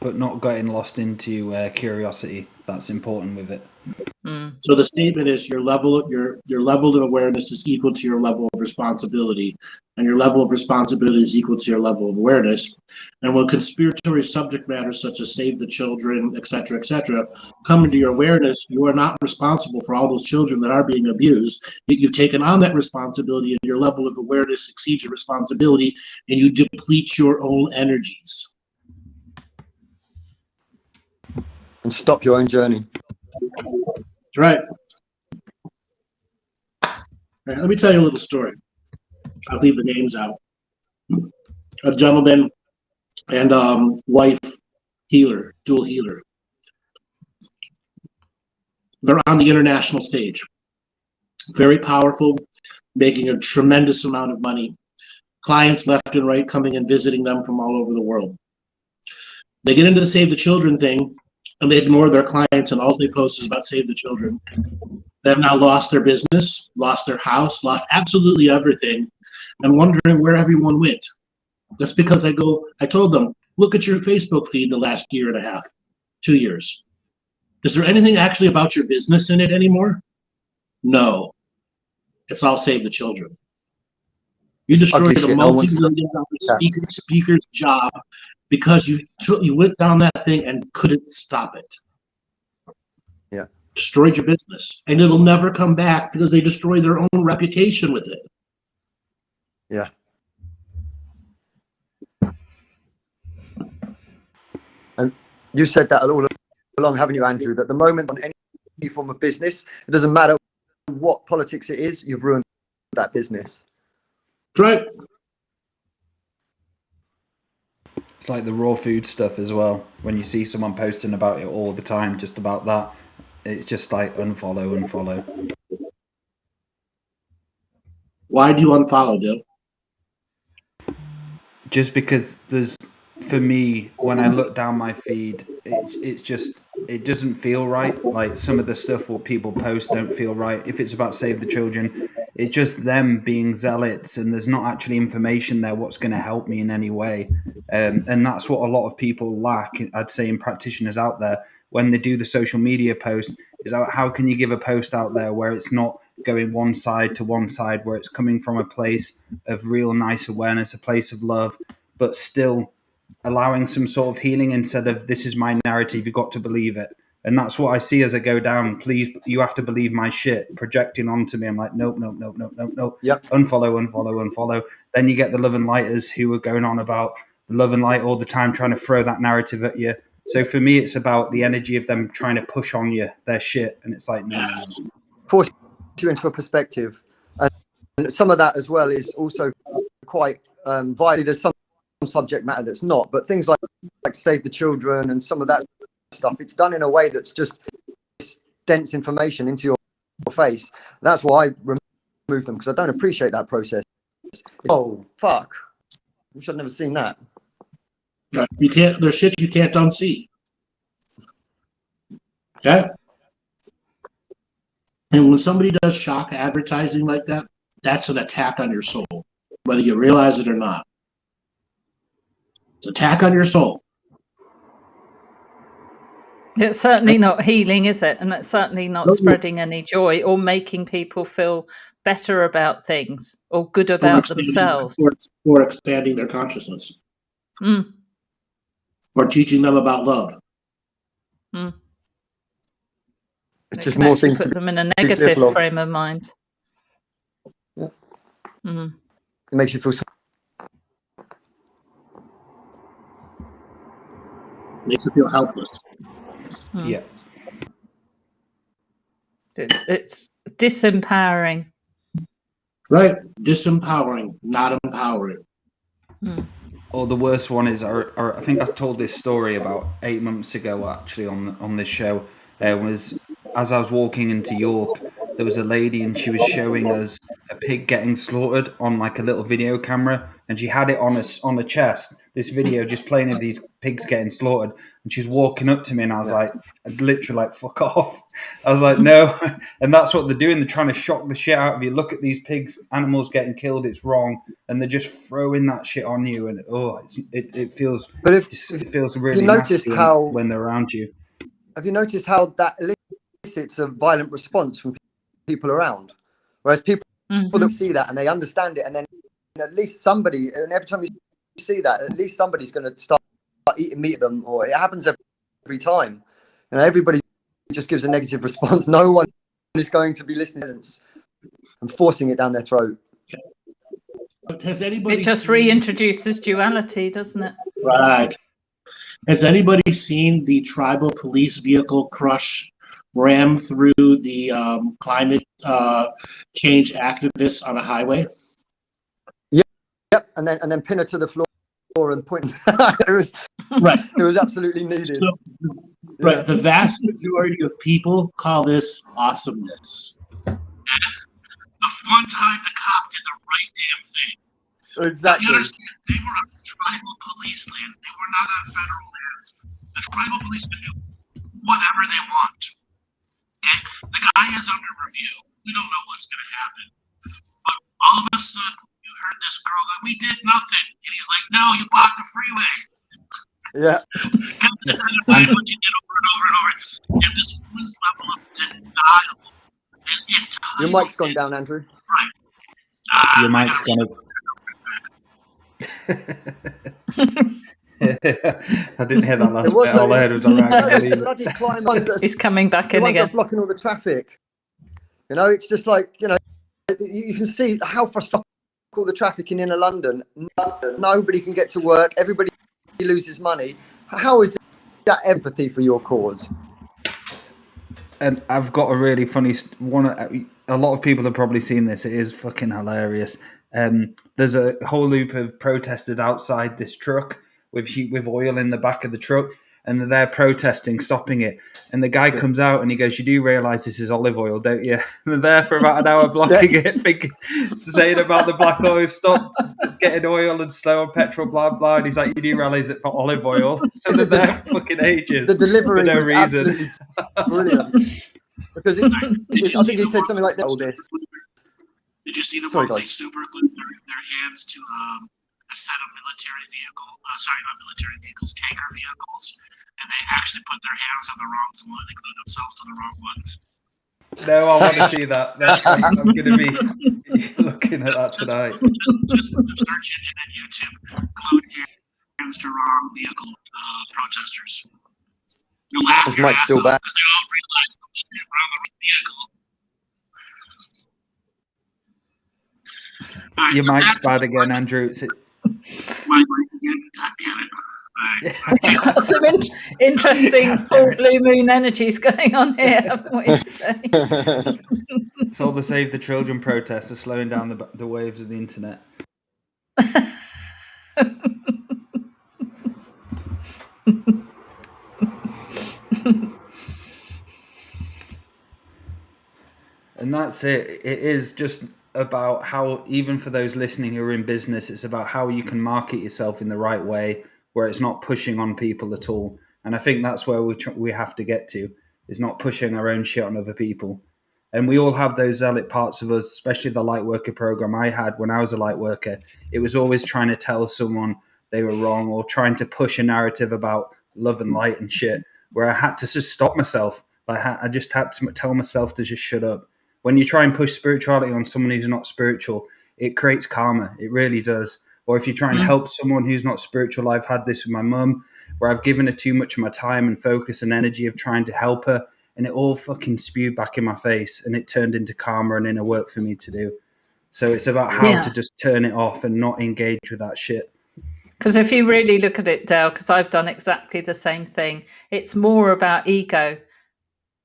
[SPEAKER 4] But not getting lost into curiosity. That's important with it.
[SPEAKER 1] So the statement is your level of awareness is equal to your level of responsibility, and your level of responsibility is equal to your level of awareness. And when conspiratory subject matters such as save the children, et cetera, come into your awareness, you are not responsible for all those children that are being abused. Yet you've taken on that responsibility, and your level of awareness exceeds your responsibility, and you deplete your own energies.
[SPEAKER 3] And stop your own journey.
[SPEAKER 1] That's right. All right. Let me tell you a little story. I'll leave the names out. A gentleman and wife healer, dual healer. They're on the international stage. Very powerful, making a tremendous amount of money. Clients left and right coming and visiting them from all over the world. They get into the Save the Children thing, and they ignore their clients, and all they post is about Save the Children. They have now lost their business, lost their house, lost absolutely everything, and wondering where everyone went. That's because I told them, look at your Facebook feed the last year and a half, 2 years. Is there anything actually about your business in it anymore? No. It's all Save the Children. You destroyed a multi-million-dollar speaker's job because you went down that thing and couldn't stop it.
[SPEAKER 3] Yeah.
[SPEAKER 1] Destroyed your business. And it'll never come back because they destroyed their own reputation with it.
[SPEAKER 3] Yeah. And you said that all along, haven't you, Andrew, that the moment on any form of business, it doesn't matter what politics it is, you've ruined that business.
[SPEAKER 1] That's right.
[SPEAKER 4] It's like the raw food stuff as well. When you see someone posting about it all the time, just about that, it's just like unfollow.
[SPEAKER 1] Why do you unfollow, Dill?
[SPEAKER 4] Just because for me, when I look down my feed, it doesn't feel right. Like some of the stuff what people post don't feel right. If it's about Save the Children, it's just them being zealots, and there's not actually information there what's going to help me in any way. And that's what a lot of people lack, I'd say, in practitioners out there when they do the social media post, is how can you give a post out there where it's not going one side to one side, where it's coming from a place of real nice awareness, a place of love, but still allowing some sort of healing instead of this is my narrative, you've got to believe it. And that's what I see as I go down. Please, you have to believe my shit projecting onto me. I'm like, nope.
[SPEAKER 3] Yep.
[SPEAKER 4] Unfollow. Then you get the love and lighters who are going on about the love and light all the time, trying to throw that narrative at you. So for me, it's about the energy of them trying to push on you their shit. And it's like, no.
[SPEAKER 3] Force you into a perspective. And some of that as well is also quite violent. There's some subject matter that's not, but things like Save the Children and some of that stuff, it's done in a way that's just dense information into your face. That's why I remove them, because I don't appreciate that process. Oh, fuck. Wish I'd never seen that.
[SPEAKER 1] You can't, there's shit you can't unsee. Okay? And when somebody does shock advertising like that, that's an attack on your soul, whether you realize it or not. It's an attack on your soul.
[SPEAKER 2] It's certainly not healing, is it? And it's certainly not spreading any joy or making people feel better about things or good about themselves.
[SPEAKER 1] Or expanding their consciousness.
[SPEAKER 2] Mm.
[SPEAKER 1] Or teaching them about love.
[SPEAKER 2] Mm.
[SPEAKER 3] It's just more things
[SPEAKER 2] put them in a negative frame of mind.
[SPEAKER 3] Yeah.
[SPEAKER 2] Mm.
[SPEAKER 3] It makes you feel
[SPEAKER 1] Makes you feel helpless.
[SPEAKER 2] Mm.
[SPEAKER 4] Yeah.
[SPEAKER 2] It's disempowering.
[SPEAKER 1] Right. Disempowering, not empowering.
[SPEAKER 2] Mm.
[SPEAKER 4] Or the worst one is, I think I told this story about 8 months ago, actually, on this show. Was as I was walking into York, there was a lady and she was showing us a pig getting slaughtered on like a little video camera, and she had it on a chest. this video just playing of these pigs getting slaughtered, and she's walking up to me, and I was like, I'd literally like, fuck off. I was like, no. And that's what they're doing. They're trying to shock the shit out of you. Look at these pigs, animals getting killed. It's wrong. And they're just throwing that shit on you. And it feels, it feels really nasty when they're around you.
[SPEAKER 3] Have you noticed how that elicits a violent response from people around? Whereas people that see that and they understand it, and then at least somebody, and every time you see that, at least somebody's going to start eating meat at them, or it happens every time. You know, everybody just gives a negative response. No one is going to be listening and forcing it down their throat.
[SPEAKER 1] Has anybody?
[SPEAKER 2] It just reintroduces duality, doesn't it?
[SPEAKER 1] Right. Has anybody seen the tribal police vehicle crush ram through the climate change activists on a highway?
[SPEAKER 3] Yep, and then pin her to the floor and point. It was
[SPEAKER 1] right.
[SPEAKER 3] It was absolutely needed.
[SPEAKER 1] So, right. The vast majority of people call this awesomeness. The one time the cop did the right damn thing.
[SPEAKER 3] Exactly.
[SPEAKER 1] You understand? They were on tribal police lands. They were not on federal lands. The tribal police can do whatever they want. Okay? The guy is under review. We don't know what's going to happen. But all of a sudden, you heard this girl go, "We did nothing." And he's like, "No, you blocked the freeway."
[SPEAKER 3] Yeah.
[SPEAKER 1] And this is what you did over and over and over. And this woman's level of denial and entitlement.
[SPEAKER 3] Your mic's gone down, Andrew.
[SPEAKER 1] Right.
[SPEAKER 4] Your mic's gone up. I didn't hear that last bit. All I heard was around.
[SPEAKER 2] He's coming back in again.
[SPEAKER 3] Blocking all the traffic. You know, it's just like, you know, you can see how frustrating all the traffic in inner London. Nobody can get to work. Everybody loses money. How is that empathy for your cause?
[SPEAKER 4] And I've got a really funny one. A lot of people have probably seen this. It is fucking hilarious. There's a whole loop of protesters outside this truck with oil in the back of the truck, and they're protesting, stopping it. And the guy comes out and he goes, "You do realise this is olive oil, don't you?" And they're there for about an hour blocking it, thinking, saying about the black oil, stop getting oil and slow on petrol, blah, blah. And he's like, "You do realise it's for olive oil." So they're there for fucking ages.
[SPEAKER 3] The delivery
[SPEAKER 4] for no
[SPEAKER 3] was
[SPEAKER 4] reason.
[SPEAKER 3] Absolutely brilliant. Because I think he said something like that. All this.
[SPEAKER 1] Did you see the ones they super glued their hands to a set of military vehicle? Not military vehicles, tanker vehicles, and they actually put their hands on the wrong one. They glued themselves to the wrong ones.
[SPEAKER 4] No, I want to see that. I'm going to be looking at that tonight.
[SPEAKER 1] Just search engine and YouTube, glued hands to wrong vehicle protesters. You'll laugh your ass off because they all realize the shit around the vehicle. Right,
[SPEAKER 4] your mic's bad again, Andrew.
[SPEAKER 1] My mic again. God damn it. Right.
[SPEAKER 2] Some interesting full blue moon energies going on here, haven't we, today?
[SPEAKER 4] It's all the Save the Children protests are slowing down the waves of the internet. And that's it. It is just about how, even for those listening who are in business, it's about how you can market yourself in the right way where it's not pushing on people at all. And I think that's where we have to get to, is not pushing our own shit on other people. And we all have those zealot parts of us, especially the light worker program I had when I was a light worker. It was always trying to tell someone they were wrong, or trying to push a narrative about love and light and shit, where I had to just stop myself. I just had to tell myself to just shut up. When you try and push spirituality on someone who's not spiritual, it creates karma. It really does. Or if you try and help someone who's not spiritual, I've had this with my mum, where I've given her too much of my time and focus and energy of trying to help her, and it all fucking spewed back in my face, and it turned into karma and inner work for me to do. So it's about how to just turn it off and not engage with that shit.
[SPEAKER 2] Because if you really look at it, Dale, because I've done exactly the same thing, it's more about ego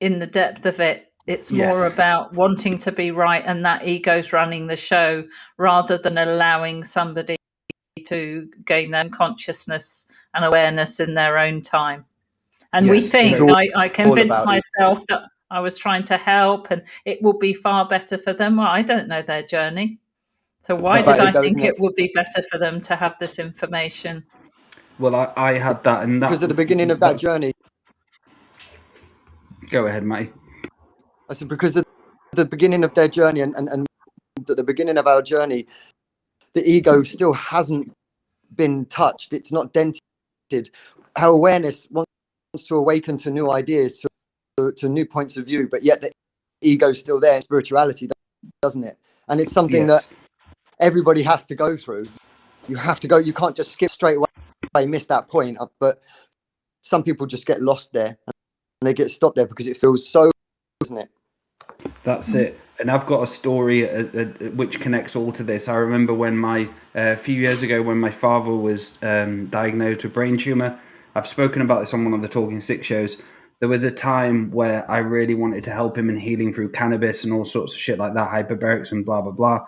[SPEAKER 2] in the depth of it. It's more about wanting to be right, and that ego's running the show, rather than allowing somebody to gain their consciousness and awareness in their own time. And we think, I convinced myself that I was trying to help and it will be far better for them. Well, I don't know their journey. So why did I think it would be better for them to have this information?
[SPEAKER 4] Well, I had that, and that
[SPEAKER 3] because at the beginning of that journey.
[SPEAKER 4] Go ahead, Maty.
[SPEAKER 3] I said because at the beginning of their journey and at the beginning of our journey, the ego still hasn't been touched. It's not dented. Our awareness wants to awaken to new ideas, to new points of view, but yet the ego's still there in spirituality, doesn't it? And it's something that everybody has to go through. You have to go. You can't just skip straight away, miss that point. But some people just get lost there and they get stopped there because it feels so, isn't it?
[SPEAKER 4] That's it. And I've got a story which connects all to this. I remember when a few years ago when my father was diagnosed with brain tumor. I've spoken about this on one of the Talking Sick shows. There was a time where I really wanted to help him in healing through cannabis and all sorts of shit like that, hyperbarics and blah, blah, blah.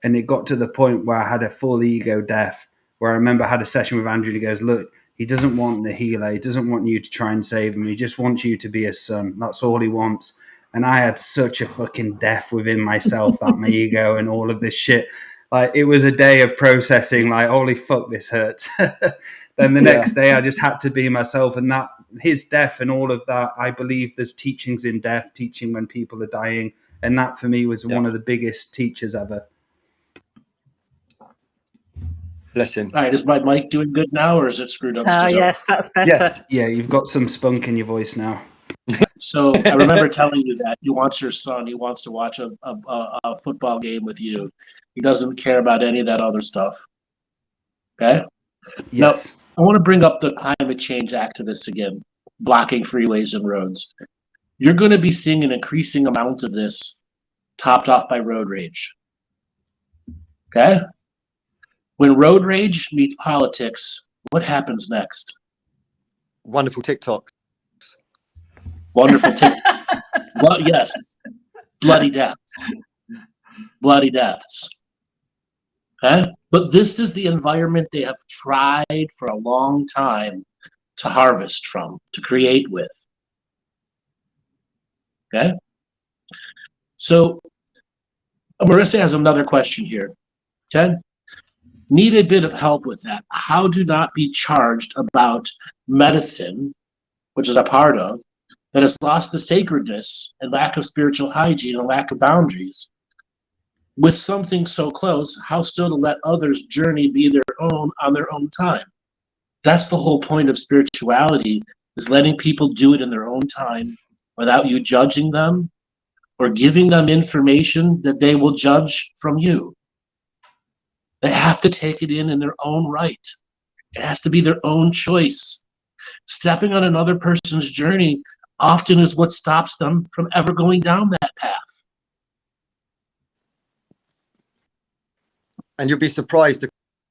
[SPEAKER 4] And it got to the point where I had a full ego death, where I remember I had a session with Andrew and he goes, look, he doesn't want the healer. He doesn't want you to try and save him. He just wants you to be his son. That's all he wants. And I had such a fucking death within myself, that my ego and all of this shit. Like, it was a day of processing, like, holy fuck, this hurts. Then the next day I just had to be myself. And that his death and all of that, I believe there's teachings in death, teaching when people are dying. And that for me was one of the biggest teachers ever.
[SPEAKER 3] Bless him.
[SPEAKER 1] All right, is my mic doing good now, or is it screwed up?
[SPEAKER 2] Oh, yes, that's better.
[SPEAKER 3] Yes.
[SPEAKER 4] Yeah, you've got some spunk in your voice now.
[SPEAKER 1] So I remember telling you that you want your son. He wants to watch a football game with you. He doesn't care about any of that other stuff. Okay?
[SPEAKER 4] Yes.
[SPEAKER 1] Now, I want to bring up the climate change activists again, blocking freeways and roads. You're going to be seeing an increasing amount of this topped off by road rage. Okay? When road rage meets politics, what happens next?
[SPEAKER 3] Wonderful TikToks.
[SPEAKER 1] Wonderful TikToks. Well, yes. Bloody deaths. Bloody deaths. Okay? But this is the environment they have tried for a long time to harvest from, to create with. Okay? So, Marissa has another question here. Okay? Need a bit of help with that. How do not be charged about medicine, which is a part of, that has lost the sacredness and lack of spiritual hygiene and lack of boundaries. With something so close, how still to let others' journey be their own on their own time? That's the whole point of spirituality, is letting people do it in their own time without you judging them or giving them information that they will judge from you. They have to take it in their own right. It has to be their own choice. Stepping on another person's journey often is what stops them from ever going down that path.
[SPEAKER 3] And you'll be surprised the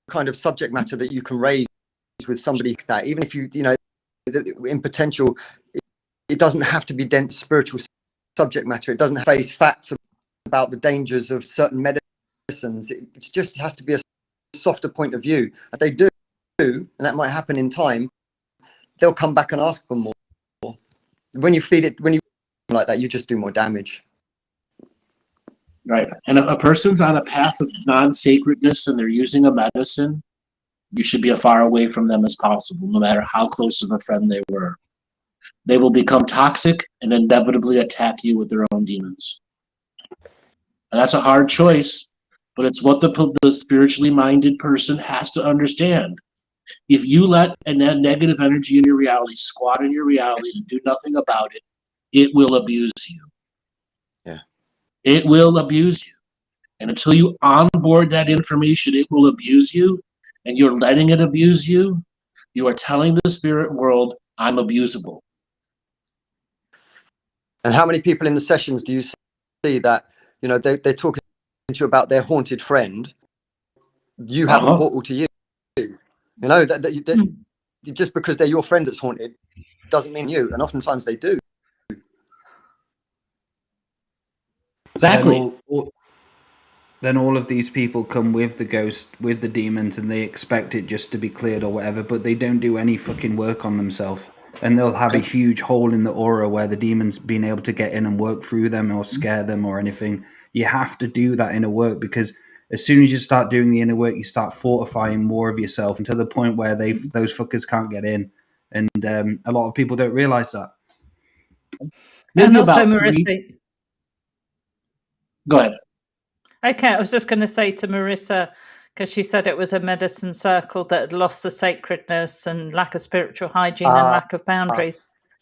[SPEAKER 3] kind of subject matter that you can raise with somebody like that. Even if in potential, it doesn't have to be dense spiritual subject matter. It doesn't face facts about the dangers of certain medicines. It just has to be a softer point of view. If they do, and that might happen in time, they'll come back and ask for more. When you feed it, when you like that, you just do more damage.
[SPEAKER 1] Right. And if a person's on a path of non-sacredness and they're using a medicine, you should be as far away from them as possible, no matter how close of a friend they were. They will become toxic and inevitably attack you with their own demons. And that's a hard choice, but it's what the spiritually minded person has to understand. If you let a negative energy in your reality squat in your reality and do nothing about it, it will abuse you.
[SPEAKER 3] Yeah.
[SPEAKER 1] It will abuse you. And until you onboard that information, it will abuse you, and you're letting it abuse you, you are telling the spirit world, I'm abusable.
[SPEAKER 3] And how many people in the sessions do you see that, they're talking to you about their haunted friend? You have a portal to you. Just because they're your friend that's haunted doesn't mean you, and oftentimes they do.
[SPEAKER 1] Exactly.
[SPEAKER 4] Then all of these people come with the ghost, with the demons, and they expect it just to be cleared or whatever, but they don't do any fucking work on themselves. And they'll have a huge hole in the aura where the demons being able to get in and work through them or scare them or anything. You have to do that inner work, because As soon as you start doing the inner work, you start fortifying more of yourself, and to the point where those fuckers can't get in. And a lot of people don't realize that.
[SPEAKER 1] Maybe
[SPEAKER 2] and also,
[SPEAKER 1] about
[SPEAKER 2] Marissa,
[SPEAKER 1] three. Go ahead.
[SPEAKER 2] okay, I was just going to say to Marissa, because she said it was a medicine circle that had lost the sacredness and lack of spiritual hygiene and lack of boundaries.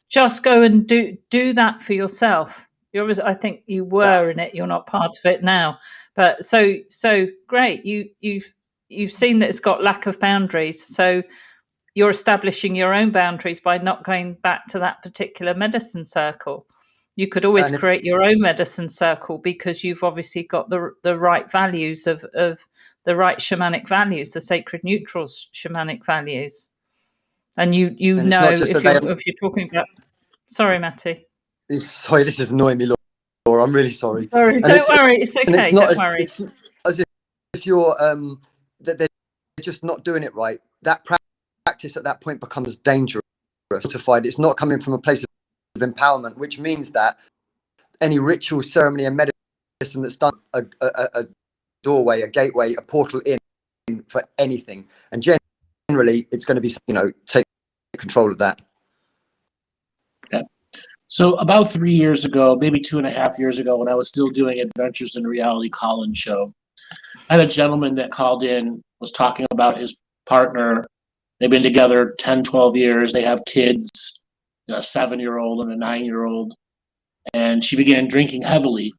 [SPEAKER 2] Just go and do that for yourself. I think you were in it. You're not part of it now, but so great. You've seen that it's got lack of boundaries. So you're establishing your own boundaries by not going back to that particular medicine circle. You could always create your own medicine circle, because you've obviously got the right values of the right shamanic values, the sacred neutral shamanic values. And you know, if you're talking about, sorry, Maty.
[SPEAKER 3] Sorry, this is annoying me, Laura. I'm really sorry.
[SPEAKER 2] Sorry, don't worry. It's okay. Don't worry.
[SPEAKER 3] It's as if you're that they're just not doing it right. That practice at that point becomes dangerous. It's not coming from a place of empowerment, which means that any ritual, ceremony, and medicine that's done a doorway, a gateway, a portal in for anything, and generally it's going to be, take control of that.
[SPEAKER 1] Okay. So about 3 years ago, maybe 2.5 years ago, when I was still doing Adventures in Reality call-in show, I had a gentleman that called in, was talking about his partner. They've been together 10, 12 years. They have kids, a 7-year-old and a 9-year-old. And she began drinking heavily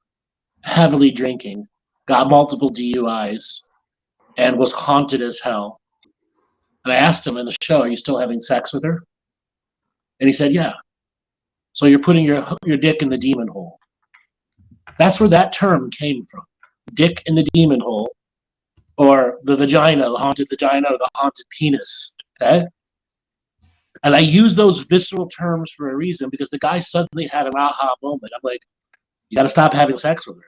[SPEAKER 1] drinking, got multiple DUIs, and was haunted as hell. And I asked him in the show, are you still having sex with her? And he said, yeah. So you're putting your dick in the demon hole. That's where that term came from. Dick in the demon hole, or the vagina, the haunted vagina, or the haunted penis. Okay? And I use those visceral terms for a reason, because the guy suddenly had an aha moment. I'm like, you got to stop having sex with her.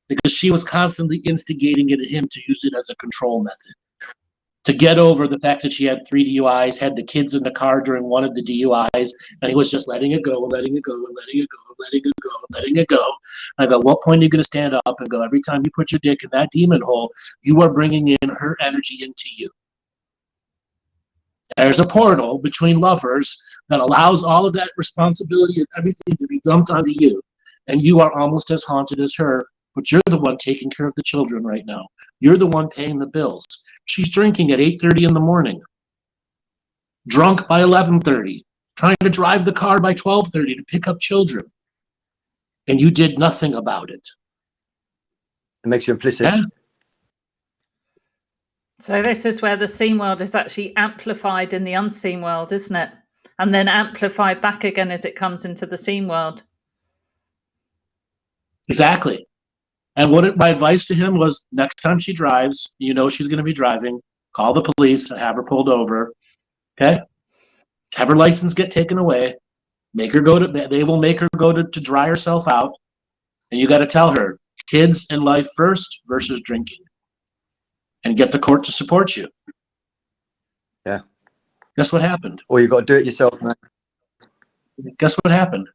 [SPEAKER 1] Because she was constantly instigating it at him to use it as a control method. To get over the fact that she had 3 DUIs, had the kids in the car during one of the DUIs, and he was just letting it go, and letting it go, and letting it go, and letting it go, and letting it go. And I go, what point are you going to stand up and go, every time you put your dick in that demon hole, you are bringing in her energy into you. There's a portal between lovers that allows all of that responsibility and everything to be dumped onto you. And you are almost as haunted as her, but you're the one taking care of the children right now. You're the one paying the bills. She's drinking at 8:30 in the morning, drunk by 11:30, trying to drive the car by 12:30 to pick up children. And you did nothing about it.
[SPEAKER 3] It makes you implicit.
[SPEAKER 1] Yeah.
[SPEAKER 2] So this is where the seen world is actually amplified in the unseen world, isn't it? And then amplified back again as it comes into the seen world.
[SPEAKER 1] Exactly. And my advice to him was, next time she drives, she's going to be driving, call the police and have her pulled over. Okay? Have her license get taken away. They will make her go to dry herself out. And you got to tell her, kids and life first versus drinking. And get the court to support you.
[SPEAKER 3] Yeah.
[SPEAKER 1] Guess what happened?
[SPEAKER 3] Or you got to do it yourself, man.
[SPEAKER 1] Guess what happened?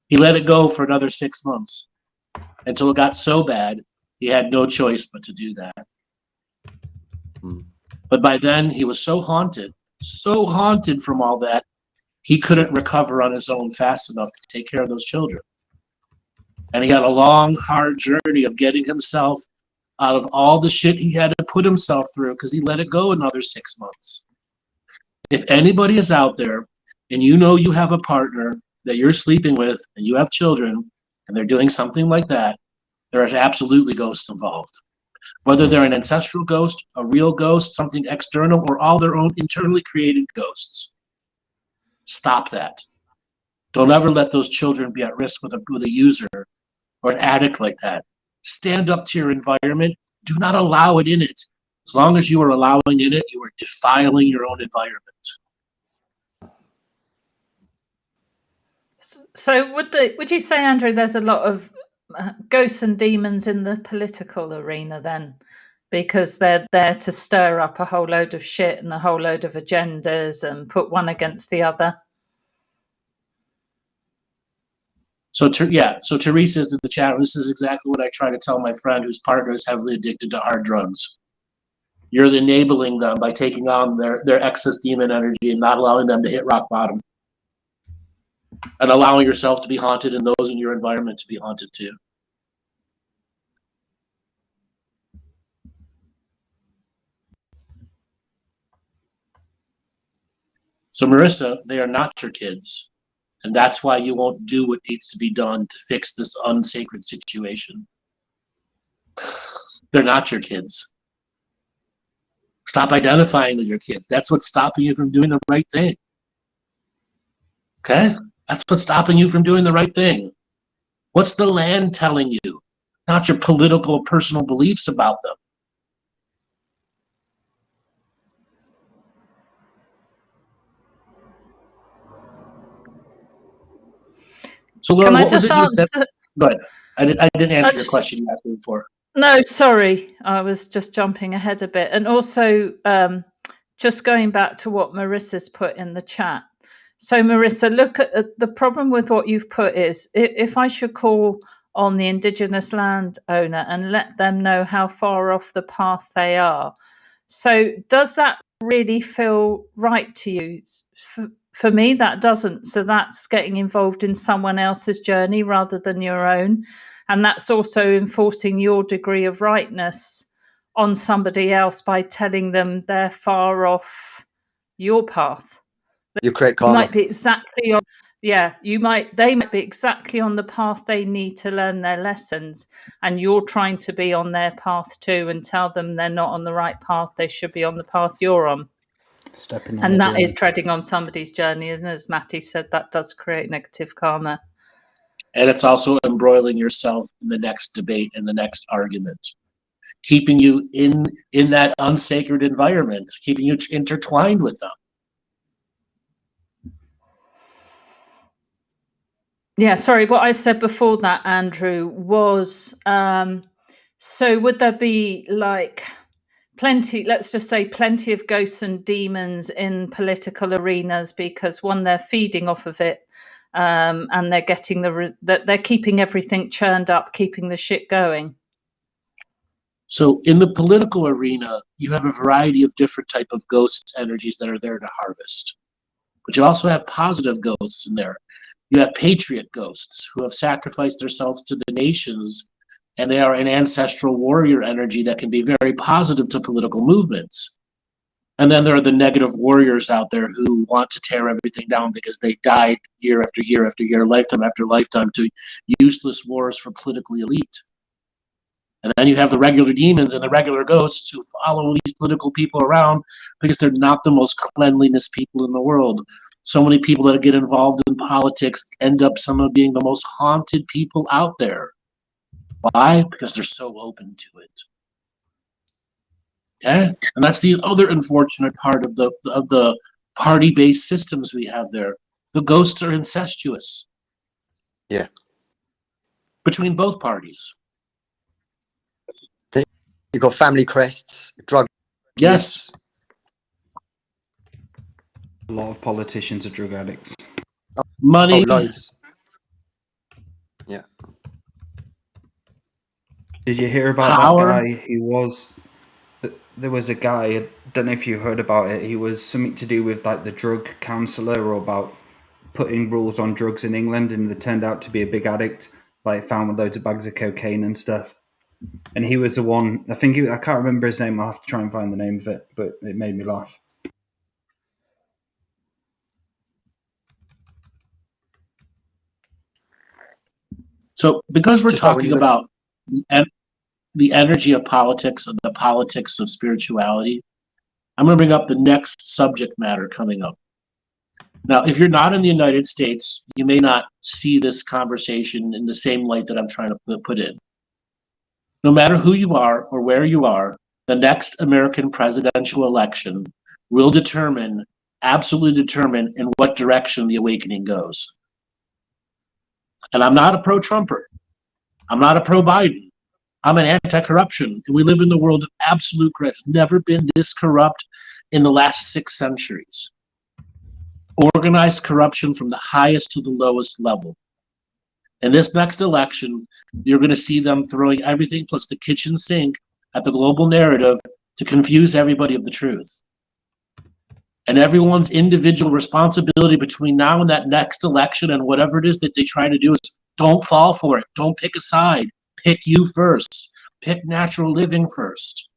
[SPEAKER 1] He let it go for another 6 months. Until it got so bad, he had no choice but to do that. But by then, he was so haunted from all that, he couldn't recover on his own fast enough to take care of those children. And he had a long, hard journey of getting himself out of all the shit he had to put himself through, because he let it go another 6 months. If anybody is out there and you have a partner that you're sleeping with and you have children, and they're doing something like that, there are absolutely ghosts involved. Whether they're an ancestral ghost, a real ghost, something external, or all their own internally created ghosts. Stop that. Don't ever let those children be at risk with a user or an addict like that. Stand up to your environment. Do not allow it in it. As long as you are allowing in it, you are defiling your own environment.
[SPEAKER 2] So would you say, Andrew, there's a lot of ghosts and demons in the political arena then? Because they're there to stir up a whole load of shit and a whole load of agendas and put one against the other?
[SPEAKER 1] So Teresa is in the chat. This is exactly what I try to tell my friend whose partner is heavily addicted to hard drugs. You're enabling them by taking on their excess demon energy and not allowing them to hit rock bottom. And allowing yourself to be haunted and those in your environment to be haunted too. So Marissa, they are not your kids. And that's why you won't do what needs to be done to fix this unsacred situation. They're not your kids. Stop identifying with your kids. That's what's stopping you from doing the right thing. Okay? That's what's stopping you from doing the right thing. What's the land telling you? Not your political, personal beliefs about them. So, Laura,
[SPEAKER 2] Can I
[SPEAKER 1] what was
[SPEAKER 2] just
[SPEAKER 1] it you said?
[SPEAKER 2] answer?
[SPEAKER 1] Go ahead. I didn't answer your question you asked me before.
[SPEAKER 2] No, sorry. I was just jumping ahead a bit. And also, just going back to what Marissa's put in the chat. So, Marissa, look at the problem with what you've put is if I should call on the Indigenous landowner and let them know how far off the path they are. So, does that really feel right to you? For me, that doesn't. So that's getting involved in someone else's journey rather than your own. And that's also enforcing your degree of rightness on somebody else by telling them they're far off your path.
[SPEAKER 3] You create
[SPEAKER 2] You
[SPEAKER 3] karma.
[SPEAKER 2] might be exactly on, they might be exactly on the path they need to learn their lessons. And you're trying to be on their path too and tell them they're not on the right path. They should be on the path you're on.
[SPEAKER 4] Stepping on
[SPEAKER 2] And
[SPEAKER 4] the
[SPEAKER 2] that
[SPEAKER 4] journey.
[SPEAKER 2] is treading on somebody's journey, and as Maty said, that does create negative karma.
[SPEAKER 1] And it's also embroiling yourself in the next debate and the next argument, keeping you in that unsacred environment, keeping you intertwined with them.
[SPEAKER 2] Yeah, sorry, what I said before that, Andrew, was so would there be like let's just say plenty of ghosts and demons in political arenas because one, they're feeding off of it, and they're getting they're keeping everything churned up, keeping the shit going.
[SPEAKER 1] So in the political arena, you have a variety of different type of ghost energies that are there to harvest. But you also have positive ghosts in there. You have patriot ghosts who have sacrificed themselves to the nations, and they are an ancestral warrior energy that can be very positive to political movements. And then there are the negative warriors out there who want to tear everything down because they died year after year after year, lifetime after lifetime to useless wars for political elite. And then you have the regular demons and the regular ghosts who follow these political people around because they're not the most cleanliness people in the world. So many people that get involved in politics end up some of being the most haunted people out there. Why? Because they're so open to it. Okay? And that's the other unfortunate part of the party-based systems we have there. The ghosts are incestuous.
[SPEAKER 3] Yeah.
[SPEAKER 1] Between both parties.
[SPEAKER 3] You've got family crests, drug
[SPEAKER 1] Yes.
[SPEAKER 3] use.
[SPEAKER 4] A lot of politicians are drug addicts.
[SPEAKER 1] Money.
[SPEAKER 3] Oh, loads. Yeah.
[SPEAKER 4] Did you hear about
[SPEAKER 1] Power.
[SPEAKER 4] that guy who was... There was a guy, I don't know if you heard about it, he was something to do with like the drug counsellor or about putting rules on drugs in England, and it turned out to be a big addict, like found with loads of bags of cocaine and stuff. And he was the one, I can't remember his name, I'll have to try and find the name of it, but it made me laugh.
[SPEAKER 1] So because we're
[SPEAKER 3] Just like when
[SPEAKER 1] talking
[SPEAKER 3] you look-
[SPEAKER 1] about the energy of politics and the politics of spirituality, I'm going to bring up the next subject matter coming up. Now, if you're not in the United States, you may not see this conversation in the same light that I'm trying to put in. No matter who you are or where you are, the next American presidential election will absolutely determine in what direction the awakening goes. And I'm not a pro-Trumper. I'm not a pro-Biden. I'm an anti-corruption. And we live in the world of absolute corruption. It's never been this corrupt in the last 6 centuries. Organized corruption from the highest to the lowest level. In this next election, you're going to see them throwing everything plus the kitchen sink at the global narrative to confuse everybody of the truth. And everyone's individual responsibility between now and that next election and whatever it is that they try to do is don't fall for it. Don't pick a side. Pick you first. Pick natural living first.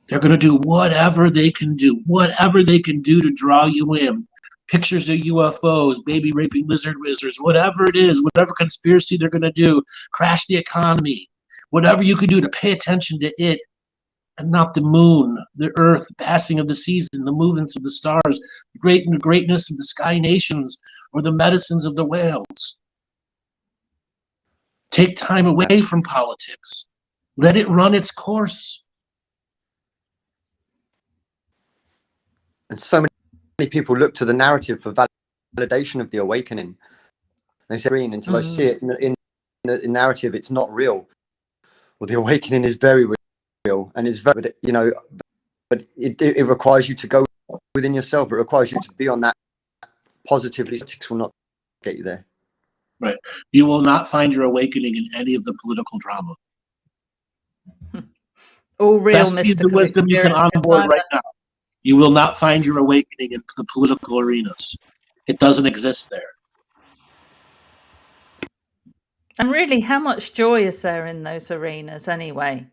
[SPEAKER 1] They're going to do whatever they can do to draw you in. Pictures of UFOs, baby raping lizard wizards, whatever it is, whatever conspiracy they're going to do, crash the economy, whatever you can do to pay attention to it and not the moon, the earth, the passing of the season, the movements of the stars, the greatness of the sky nations, or the medicines of the whales. Take time away from politics. Let it run its course.
[SPEAKER 3] And so many people look to the narrative for validation of the awakening. They say, until I see it in the narrative, it's not real. Well, the awakening is very real, and it's very, but it requires you to go within yourself. It requires you to be on that positively. Politics will not get you there.
[SPEAKER 1] Right. You will not find your awakening in any of the political drama.
[SPEAKER 2] All real
[SPEAKER 1] Best piece of
[SPEAKER 2] mystical
[SPEAKER 1] wisdom you can
[SPEAKER 2] experiences
[SPEAKER 1] onboard right now. You will not find your awakening in the political arenas. It doesn't exist there.
[SPEAKER 2] And really, how much joy is there in those arenas anyway?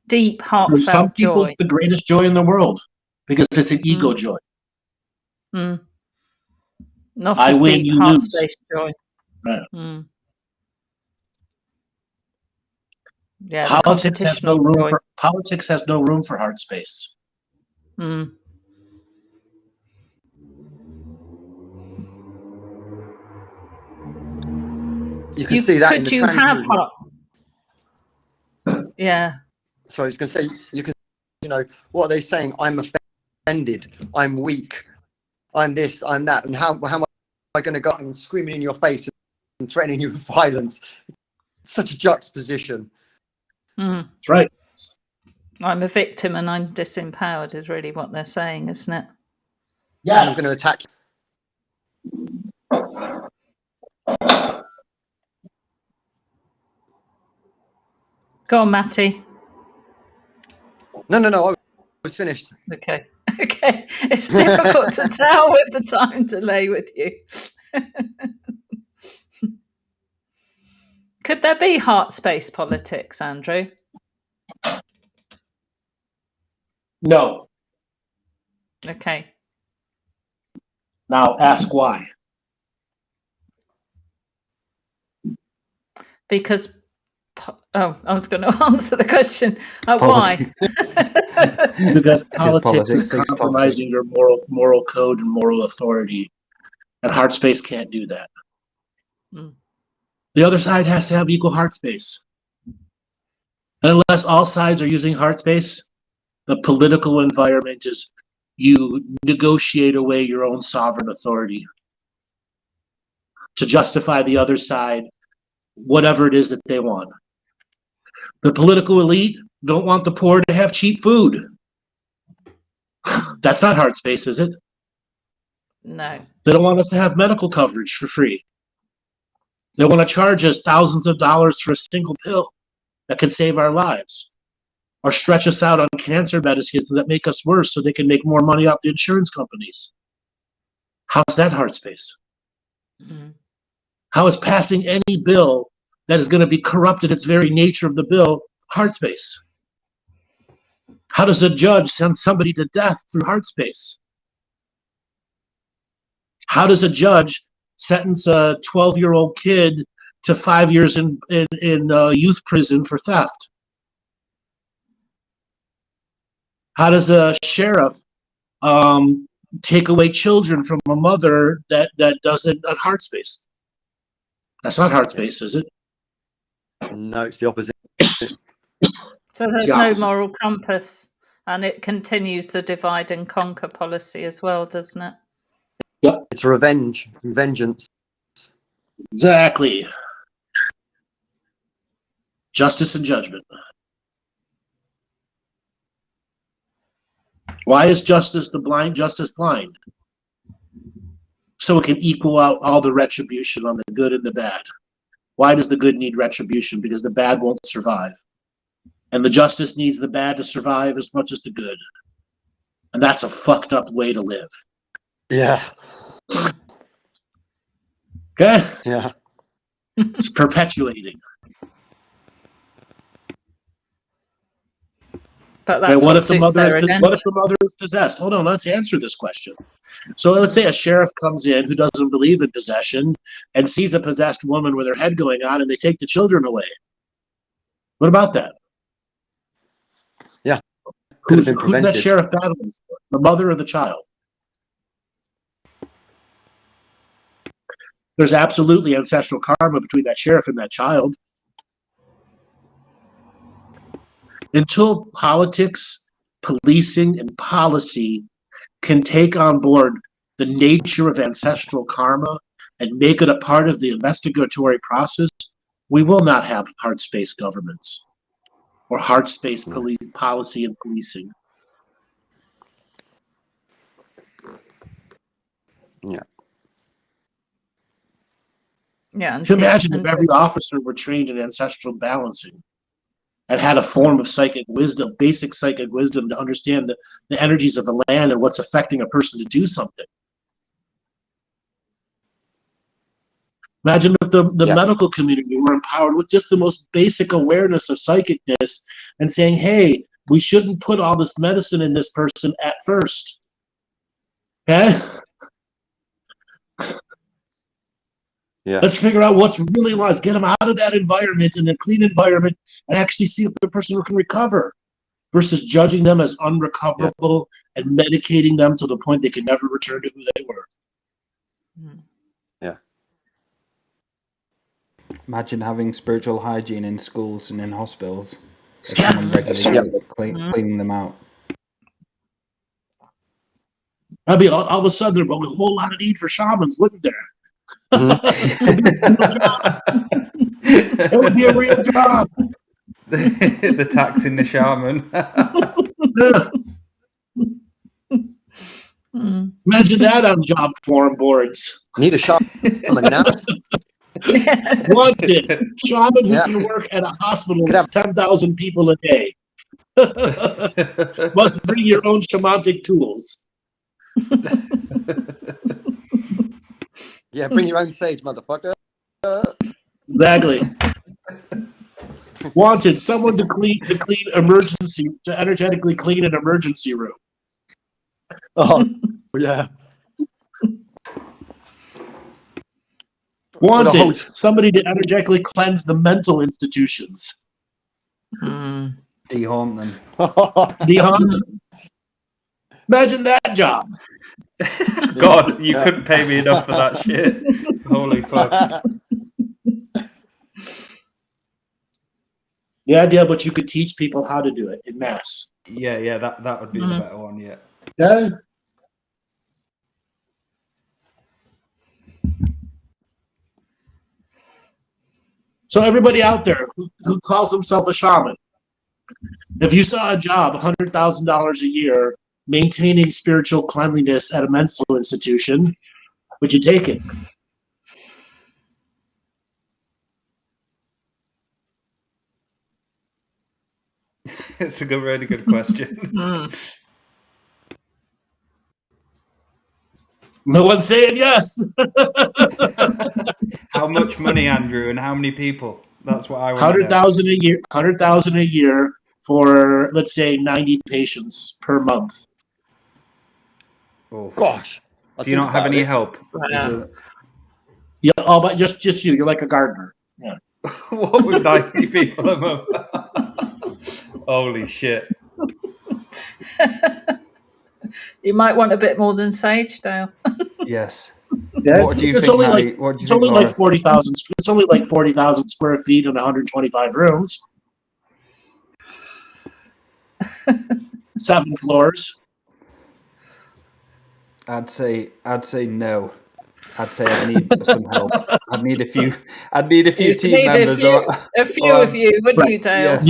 [SPEAKER 2] Deep,
[SPEAKER 1] For
[SPEAKER 2] heartfelt
[SPEAKER 1] some people,
[SPEAKER 2] joy.
[SPEAKER 1] it's the greatest joy in the world because it's an ego joy.
[SPEAKER 2] Not
[SPEAKER 1] I
[SPEAKER 2] a
[SPEAKER 1] win,
[SPEAKER 2] deep
[SPEAKER 1] you
[SPEAKER 2] heart
[SPEAKER 1] lose.
[SPEAKER 2] space joy.
[SPEAKER 1] Right.
[SPEAKER 2] Yeah,
[SPEAKER 1] Politics has no room
[SPEAKER 2] joy.
[SPEAKER 1] politics has no room for heart space.
[SPEAKER 3] You can see that in the
[SPEAKER 2] you have
[SPEAKER 3] movement.
[SPEAKER 2] Yeah.
[SPEAKER 3] So I was going to say, you can, what are they saying? I'm offended. I'm weak. I'm this. I'm that. And how am I going to go and screaming in your face and threatening you with violence? It's such a juxtaposition.
[SPEAKER 1] That's right.
[SPEAKER 2] I'm a victim and I'm disempowered is really what they're saying, isn't it?
[SPEAKER 1] Yes.
[SPEAKER 3] And I'm going to attack you.
[SPEAKER 2] Go on, Maty.
[SPEAKER 3] No, I was finished.
[SPEAKER 2] Okay. It's difficult to tell with the time delay with you. Could there be heart space politics, Andrew?
[SPEAKER 1] No.
[SPEAKER 2] Okay.
[SPEAKER 1] Now ask why.
[SPEAKER 2] Because, I was going to answer the question. Why?
[SPEAKER 1] Because politics is
[SPEAKER 4] politics
[SPEAKER 1] compromising your moral code and moral authority, and heart space can't do that. The other side has to have equal heart space. And unless all sides are using heart space, the political environment is you negotiate away your own sovereign authority to justify the other side, whatever it is that they want. The political elite don't want the poor to have cheap food. That's not heart space, is it?
[SPEAKER 2] No.
[SPEAKER 1] They don't want us to have medical coverage for free. They want to charge us thousands of dollars for a single pill that can save our lives, or stretch us out on cancer medicines that make us worse so they can make more money off the insurance companies. How's that heart space? How is passing any bill that is going to be corrupted, its very nature of the bill, heart space? How does a judge send somebody to death through heart space? How does a judge sentence a 12-year-old kid to 5 years in youth prison for theft? How does a sheriff take away children from a mother that does it at heart space? That's not heart space, is it?
[SPEAKER 3] No, it's the opposite.
[SPEAKER 2] So there's no moral compass, and it continues the divide and conquer policy as well, doesn't it?
[SPEAKER 1] Yep.
[SPEAKER 3] It's revenge, vengeance.
[SPEAKER 1] Exactly. Justice and judgment. Why is justice blind? So it can equal out all the retribution on the good and the bad. Why does the good need retribution? Because the bad won't survive. And the justice needs the bad to survive as much as the good. And that's a fucked up way to live.
[SPEAKER 3] Yeah.
[SPEAKER 1] Okay?
[SPEAKER 3] Yeah.
[SPEAKER 1] It's perpetuating.
[SPEAKER 2] But that's
[SPEAKER 1] what
[SPEAKER 2] what
[SPEAKER 1] if the
[SPEAKER 2] suits
[SPEAKER 1] mother
[SPEAKER 2] their
[SPEAKER 1] is,
[SPEAKER 2] agenda.
[SPEAKER 1] what if the mother is possessed? Hold on, let's answer this question. So let's say a sheriff comes in who doesn't believe in possession and sees a possessed woman with her head going on, and they take the children away. What about that?
[SPEAKER 3] Yeah. Could have been
[SPEAKER 1] Who's that
[SPEAKER 3] prevented.
[SPEAKER 1] sheriff battling for? The mother or the child? There's absolutely ancestral karma between that sheriff and that child. Until politics, policing, and policy can take on board the nature of ancestral karma and make it a part of the investigatory process, we will not have hard space governments or hard space policy and policing.
[SPEAKER 3] Yeah.
[SPEAKER 2] Yeah.
[SPEAKER 1] Can you imagine if every officer were trained in ancestral balancing and had a form of psychic wisdom, basic psychic wisdom, to understand the energies of the land and what's affecting a person to do something? Imagine if the medical community were empowered with just the most basic awareness of psychicness and saying, hey, we shouldn't put all this medicine in this person at first. Okay?
[SPEAKER 3] Yeah.
[SPEAKER 1] Let's figure out what's really wrong. Let's get them out of that environment, in a clean environment, and actually see if the person can recover, versus judging them as unrecoverable and medicating them to the point they can never return to who they were.
[SPEAKER 3] Yeah.
[SPEAKER 4] Imagine having spiritual hygiene in schools and in hospitals. If someone regularly cleaning them out.
[SPEAKER 1] I mean, all of a sudden, there would be a whole lot of need for shamans, wouldn't there? It would be a real job.
[SPEAKER 4] The taxing the shaman.
[SPEAKER 1] Imagine that on job forum boards.
[SPEAKER 3] Need a shaman now.
[SPEAKER 1] Wanted shaman who can work at a hospital with 10,000 people a day. Must bring your own shamanic tools.
[SPEAKER 3] Yeah, bring your own sage, motherfucker.
[SPEAKER 1] Exactly. Wanted someone to energetically clean an emergency room.
[SPEAKER 3] Oh, yeah.
[SPEAKER 1] Wanted somebody to energetically cleanse the mental institutions.
[SPEAKER 4] Dehaunt them.
[SPEAKER 1] Dehaunt them. Imagine that job.
[SPEAKER 4] God, you couldn't pay me enough for that shit. Holy fuck.
[SPEAKER 1] Yeah, but you could teach people how to do it in mass.
[SPEAKER 4] Yeah, that would be the better one, yeah.
[SPEAKER 1] Yeah. So everybody out there who calls himself a shaman, if you saw a job, $100,000 a year, maintaining spiritual cleanliness at a mental institution, would you take it?
[SPEAKER 4] It's a really good question.
[SPEAKER 1] No one's saying yes.
[SPEAKER 4] How much money, Andrew, and how many people? That's what I want.
[SPEAKER 1] 100,000 a year. 100,000 a year for, let's say, 90 patients per month.
[SPEAKER 4] Oh
[SPEAKER 3] gosh!
[SPEAKER 4] Do you not have any help?
[SPEAKER 1] Yeah, all but just you. You're like a gardener. Yeah.
[SPEAKER 4] What would 90 people a month? Holy shit!
[SPEAKER 2] You might want a bit more than Sage, Dale.
[SPEAKER 4] Yes.
[SPEAKER 1] Yeah.
[SPEAKER 4] What do you
[SPEAKER 1] it's
[SPEAKER 4] think?
[SPEAKER 1] Only
[SPEAKER 4] Maty?
[SPEAKER 1] like,
[SPEAKER 4] what do you
[SPEAKER 1] it's
[SPEAKER 4] think,
[SPEAKER 1] only
[SPEAKER 4] Laura?
[SPEAKER 1] like 40,000. It's only like 40,000 square feet and 125 rooms. 7 floors.
[SPEAKER 4] I'd say no. I'd say I need some help. I'd need a few team members.
[SPEAKER 2] A few of you, wouldn't you, Dale?
[SPEAKER 4] Yes.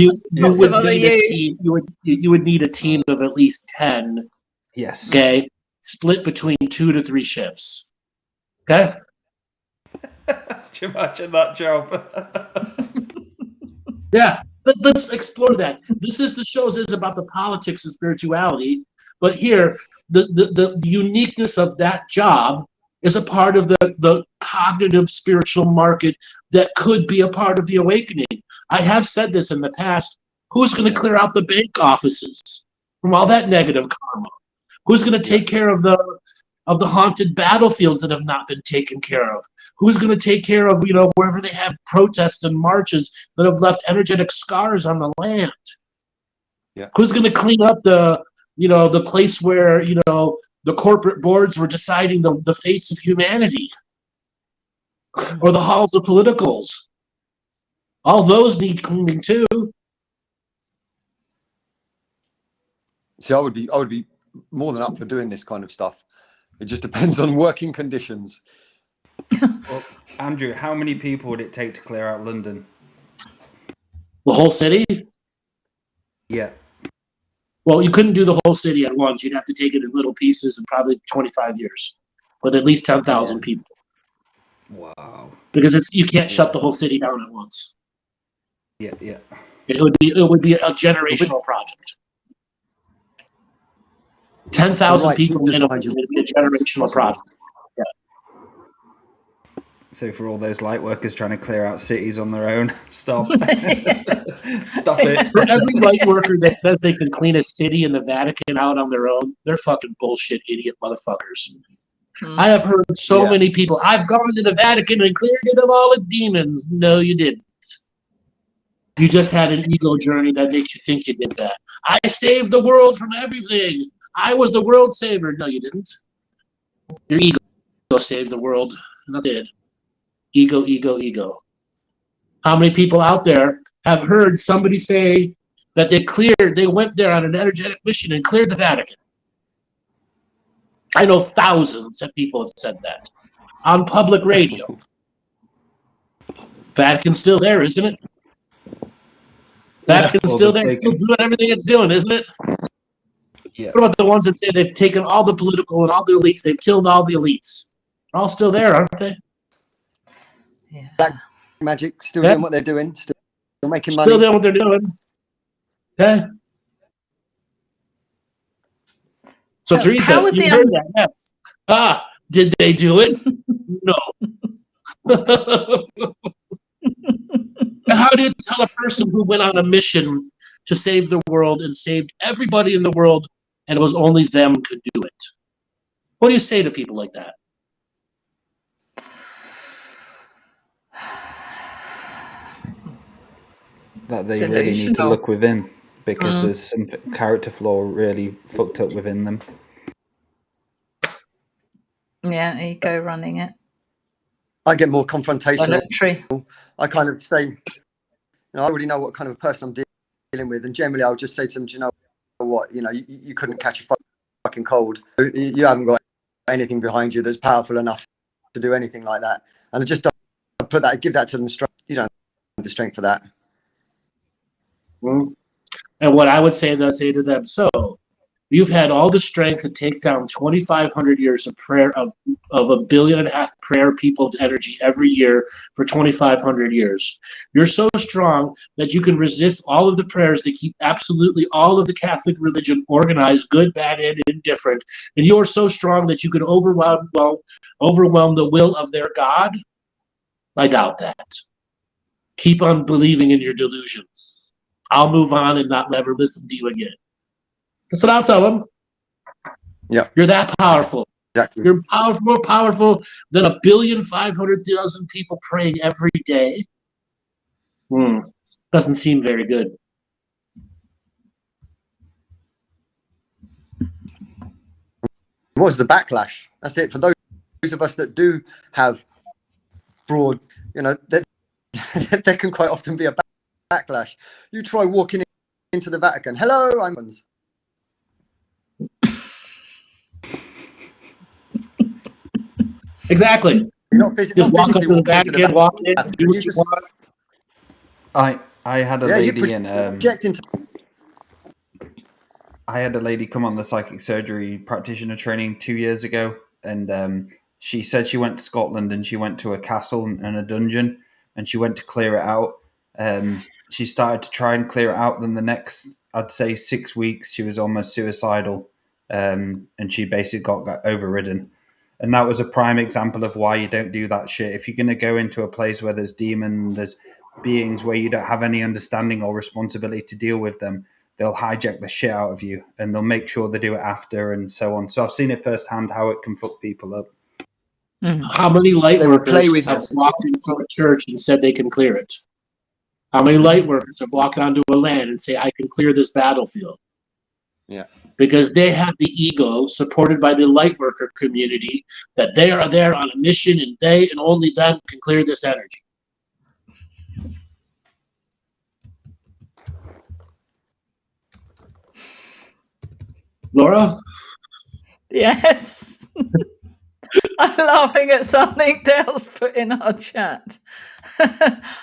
[SPEAKER 1] You would need a team of at least 10.
[SPEAKER 4] Yes.
[SPEAKER 1] Okay, split between 2 to 3 shifts. Okay.
[SPEAKER 4] Imagine that job.
[SPEAKER 1] Yeah, let's explore that. This shows is about the politics of spirituality, but here the uniqueness of that job is a part of the cognitive spiritual market that could be a part of the awakening. I have said this in the past. Who's going to clear out the bank offices from all that negative karma? Who's going to take care of the haunted battlefields that have not been taken care of? Who's going to take care of, wherever they have protests and marches that have left energetic scars on the land?
[SPEAKER 3] Yeah.
[SPEAKER 1] Who's going to clean up the place where, the corporate boards were deciding the fates of humanity? Or the halls of politicals? All those need cleaning too.
[SPEAKER 3] See, I would be more than up for doing this kind of stuff. It just depends on working conditions.
[SPEAKER 4] Well, Andrew, how many people would it take to clear out London?
[SPEAKER 1] The whole city?
[SPEAKER 4] Yeah.
[SPEAKER 1] Well, you couldn't do the whole city at once. You'd have to take it in little pieces in probably 25 years with at least 10,000 people.
[SPEAKER 4] Wow.
[SPEAKER 1] Because you can't shut the whole city down at once.
[SPEAKER 4] Yeah.
[SPEAKER 1] It would be a generational project. 10,000 people in it would be a generational project. Yeah.
[SPEAKER 4] So for all those light workers trying to clear out cities on their own, stop. Stop it.
[SPEAKER 1] For every light worker that says they can clean a city in the Vatican out on their own, they're fucking bullshit idiot motherfuckers. I have heard so many people, I've gone to the Vatican and cleared it of all its demons. No, you didn't. You just had an ego journey that makes you think you did that. I saved the world from everything. I was the world saver. No, you didn't. Your ego saved the world. And that's it. Ego, ego, ego. How many people out there have heard somebody say that they went there on an energetic mission and cleared the Vatican? I know thousands of people have said that on public radio. Vatican's still there, isn't it? Vatican's still there, still doing everything it's doing, isn't it?
[SPEAKER 4] Yeah.
[SPEAKER 1] What about the ones that say they've taken all the political and all the elites, they've killed all the elites? They're all still there, aren't they?
[SPEAKER 2] Yeah.
[SPEAKER 3] Black magic, still doing what they're doing, still making money.
[SPEAKER 1] Still doing what they're doing. Okay. So Teresa, you heard that, yes. Did they do it? No. And how do you tell a person who went on a mission to save the world and saved everybody in the world and it was only them could do it? What do you say to people like that?
[SPEAKER 4] That they really need to look within because there's some character flaw really fucked up within them.
[SPEAKER 2] Yeah, ego running it.
[SPEAKER 3] I get more confrontational.
[SPEAKER 2] Symmetry.
[SPEAKER 3] I kind of say, I already know what kind of person I'm dealing with, and generally I'll just say to them, do you know what? You couldn't catch a fucking cold. You haven't got anything behind you that's powerful enough to do anything like that. And I just give that to them straight. You don't have the strength for that.
[SPEAKER 1] And what I would say to them, so you've had all the strength to take down 2,500 years of prayer of 1.5 billion prayer people's energy every year for 2,500 years. You're so strong that you can resist all of the prayers that keep absolutely all of the Catholic religion organized, good, bad, and indifferent. And you are so strong that you can overwhelm the will of their God. I doubt that. Keep on believing in your delusion. I'll move on and not ever listen to you again. That's what I'll tell them.
[SPEAKER 3] Yeah.
[SPEAKER 1] You're that powerful.
[SPEAKER 3] Exactly.
[SPEAKER 1] You're more powerful than 1,500,000 people praying every day. Doesn't seem very good.
[SPEAKER 3] What's the backlash? That's it. For those of us that do have broad, there can quite often be a backlash. You try walking into the Vatican. Hello, I'm.
[SPEAKER 1] Exactly.
[SPEAKER 3] You're not physically
[SPEAKER 1] walk up to the
[SPEAKER 3] into
[SPEAKER 1] Vatican, walk in, do what you want.
[SPEAKER 4] I had a lady
[SPEAKER 3] I
[SPEAKER 4] had a lady come on the psychic surgery practitioner training 2 years ago, and She said she went to Scotland and she went to a castle and a dungeon and she went to clear it out. She started to try and clear it out. Then the next, I'd say 6 weeks, she was almost suicidal, and she basically got overridden. And that was a prime example of why you don't do that shit. If you're going to go into a place where there's demons, there's beings where you don't have any understanding or responsibility to deal with them, they'll hijack the shit out of you and they'll make sure they do it after and so on. So I've seen it firsthand how it can fuck people up.
[SPEAKER 1] How many light
[SPEAKER 3] They would play
[SPEAKER 1] workers
[SPEAKER 3] with
[SPEAKER 1] have
[SPEAKER 3] us.
[SPEAKER 1] walked into a church and said they can clear it? How many light workers have walked onto a land and say, I can clear this battlefield?
[SPEAKER 3] Yeah.
[SPEAKER 1] Because they have the ego, supported by the light worker community, that they are there on a mission and they and only them can clear this energy. Laura?
[SPEAKER 2] Yes. I'm laughing at something Dale's put in our chat.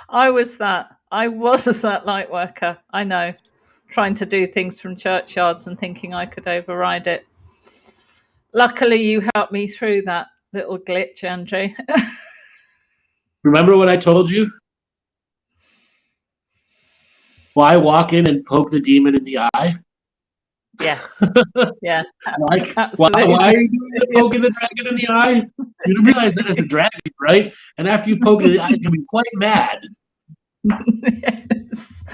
[SPEAKER 2] I was that light worker. I know. Trying to do things from churchyards and thinking I could override it. Luckily, you helped me through that little glitch, Andrew.
[SPEAKER 1] Remember what I told you? Why walk in and poke the demon in the eye?
[SPEAKER 2] Yes. Yeah.
[SPEAKER 1] Why are you doing the poking the dragon in the eye? You don't realize that it's a dragon, right? And after you poke it in the eye, it's going to be quite mad.
[SPEAKER 2] Yes.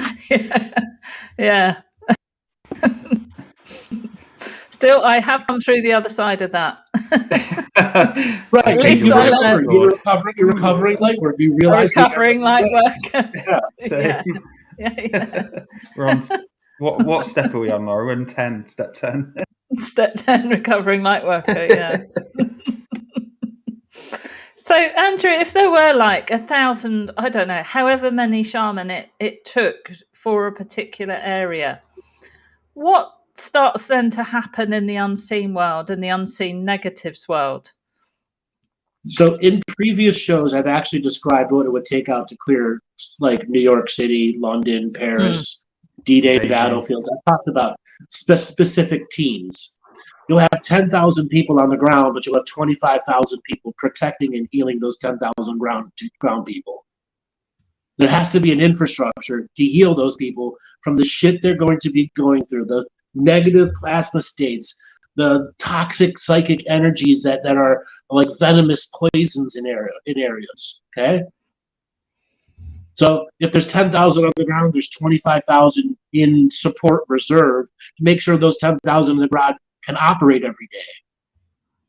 [SPEAKER 2] Yeah. Still, I have come through the other side of that.
[SPEAKER 1] Right.
[SPEAKER 2] At least I learned.
[SPEAKER 1] You're recovering light work. You realize
[SPEAKER 2] Recovering light work.
[SPEAKER 1] Yeah.
[SPEAKER 4] So
[SPEAKER 2] Yeah.
[SPEAKER 4] we're on, what step are we on, Laura? We're in 10, step 10.
[SPEAKER 2] Step 10, recovering light worker, yeah. So, Andrew, if there were like 1,000, I don't know, however many shaman it took for a particular area, what starts then to happen in the unseen world, in the unseen negatives world?
[SPEAKER 1] So in previous shows, I've actually described what it would take out to clear like New York City, London, Paris, D-Day battlefields. I talked about specific teams. You'll have 10,000 people on the ground, but you'll have 25,000 people protecting and healing those 10,000 ground people. There has to be an infrastructure to heal those people from the shit they're going to be going through, the negative plasma states, the toxic psychic energies that are like venomous poisons in areas. Okay? So if there's 10,000 on the ground, there's 25,000 in support reserve to make sure those 10,000 on the ground can operate every day.